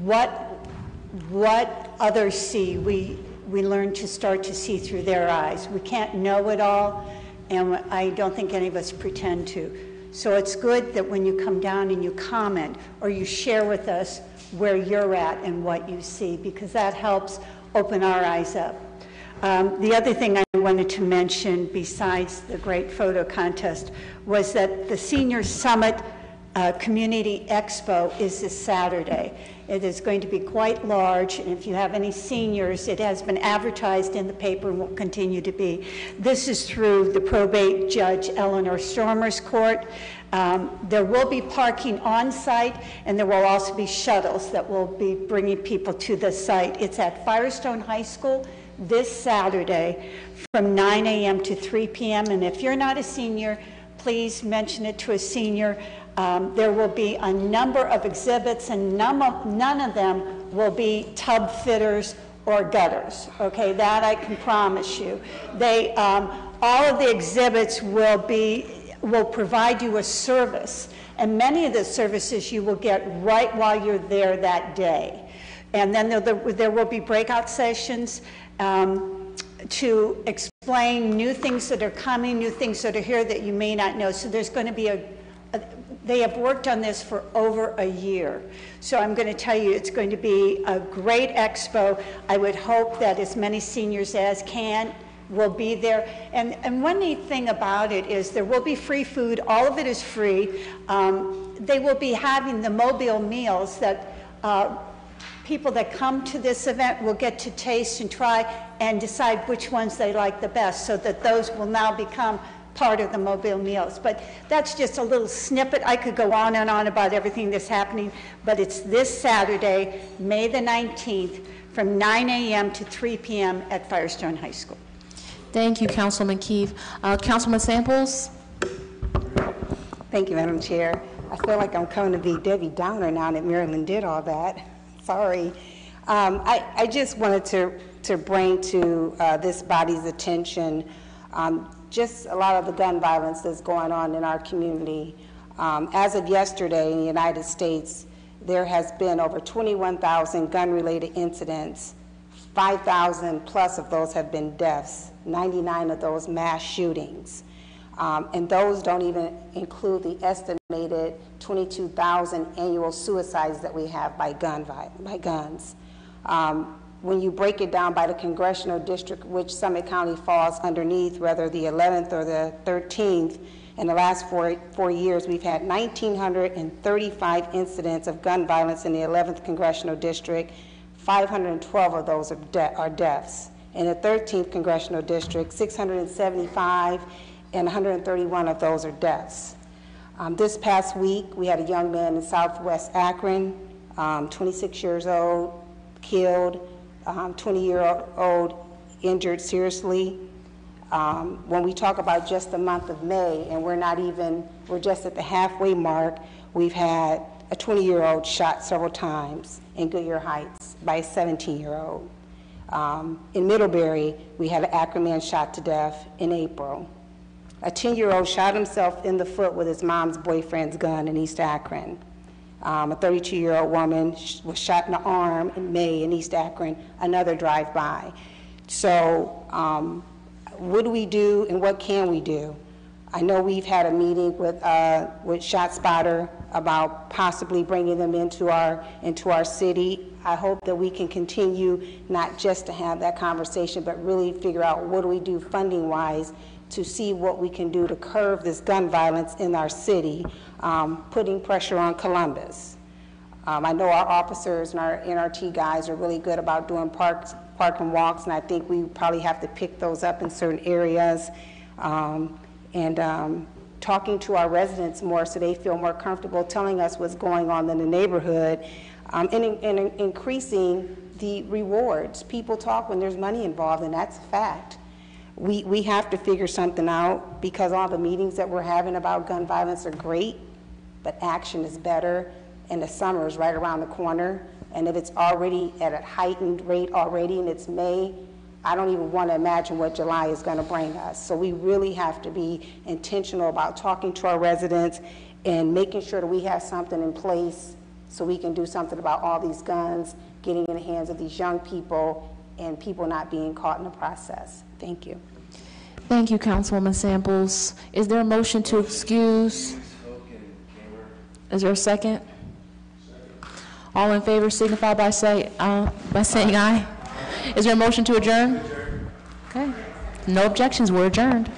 What others see, we learn to start to see through their eyes. We can't know it all, and I don't think any of us pretend to. So it's good that when you come down and you comment or you share with us where you're at and what you see, because that helps open our eyes up. The other thing I wanted to mention, besides the great photo contest, was that the Senior Summit Community Expo is this Saturday. It is going to be quite large, and if you have any seniors, it has been advertised in the paper and will continue to be. This is through the probate judge Eleanor Stormer's court. There will be parking on site, and there will also be shuttles that will be bringing people to the site. It's at Firestone High School this Saturday from 9 a.m. to 3 p.m. And if you're not a senior, please mention it to a senior. There will be a number of exhibits, and none of them will be tub fitters or gutters. Okay, that I can promise you. All of the exhibits will provide you a service, and many of the services you will get right while you're there that day. And then there will be breakout sessions to explain new things that are coming, new things that are here that you may not know. So there's going to be they have worked on this for over a year. So I'm going to tell you, it's going to be a great expo. I would hope that as many seniors as can will be there. And one neat thing about it is there will be free food. All of it is free. They will be having the mobile meals that people that come to this event will get to taste and try and decide which ones they like the best, so that those will now become part of the mobile meals. But that's just a little snippet. I could go on and on about everything that's happening, but it's this Saturday, May the 19th, from 9 a.m. to 3 p.m. at Firestone High School. Thank you, Councilman Keefe. Councilman Samples? Thank you, Madam Chair. I feel like I'm coming to be Debbie Downer now that Marilyn did all that. Sorry. I just wanted to bring to this body's attention just a lot of the gun violence that's going on in our community. As of yesterday in the United States, there has been over 21,000 gun-related incidents. 5,000 plus of those have been deaths, 99 of those mass shootings. And those don't even include the estimated 22,000 annual suicides that we have by guns. When you break it down by the congressional district, which Summit County falls underneath, whether the 11th or the 13th, in the last four years, we've had 1,935 incidents of gun violence in the 11th congressional district. 512 of those are deaths. In the 13th congressional district, 675, and 131 of those are deaths. This past week, we had a young man in southwest Akron, 26 years old, killed, 20-year-old injured seriously. When we talk about just the month of May, and we're just at the halfway mark, we've had a 20-year-old shot several times in Goodyear Heights by a 17-year-old. In Middlebury, we had an Akron man shot to death in April. A 10-year-old shot himself in the foot with his mom's boyfriend's gun in East Akron. A 32-year-old woman was shot in the arm in May in East Akron, another drive-by. So what do we do and what can we do? I know we've had a meeting with ShotSpotter about possibly bringing them into our city. I hope that we can continue not just to have that conversation, but really figure out what do we do funding-wise to see what we can do to curb this gun violence in our city, putting pressure on Columbus. I know our officers and our NRT guys are really good about doing park and walks, and I think we probably have to pick those up in certain areas, and talking to our residents more so they feel more comfortable telling us what's going on in the neighborhood, and increasing the rewards. People talk when there's money involved, and that's a fact. We have to figure something out, because all the meetings that we're having about gun violence are great, but action is better, and the summer is right around the corner. And if it's already at a heightened rate already and it's May, I don't even want to imagine what July is going to bring us. So we really have to be intentional about talking to our residents and making sure that we have something in place so we can do something about all these guns getting in the hands of these young people and people not being caught in the process. Thank you. Thank you, Councilwoman Samples. Is there a motion to excuse? Is there a second? All in favor signify by saying aye. Is there a motion to adjourn? Okay. No objections, we're adjourned.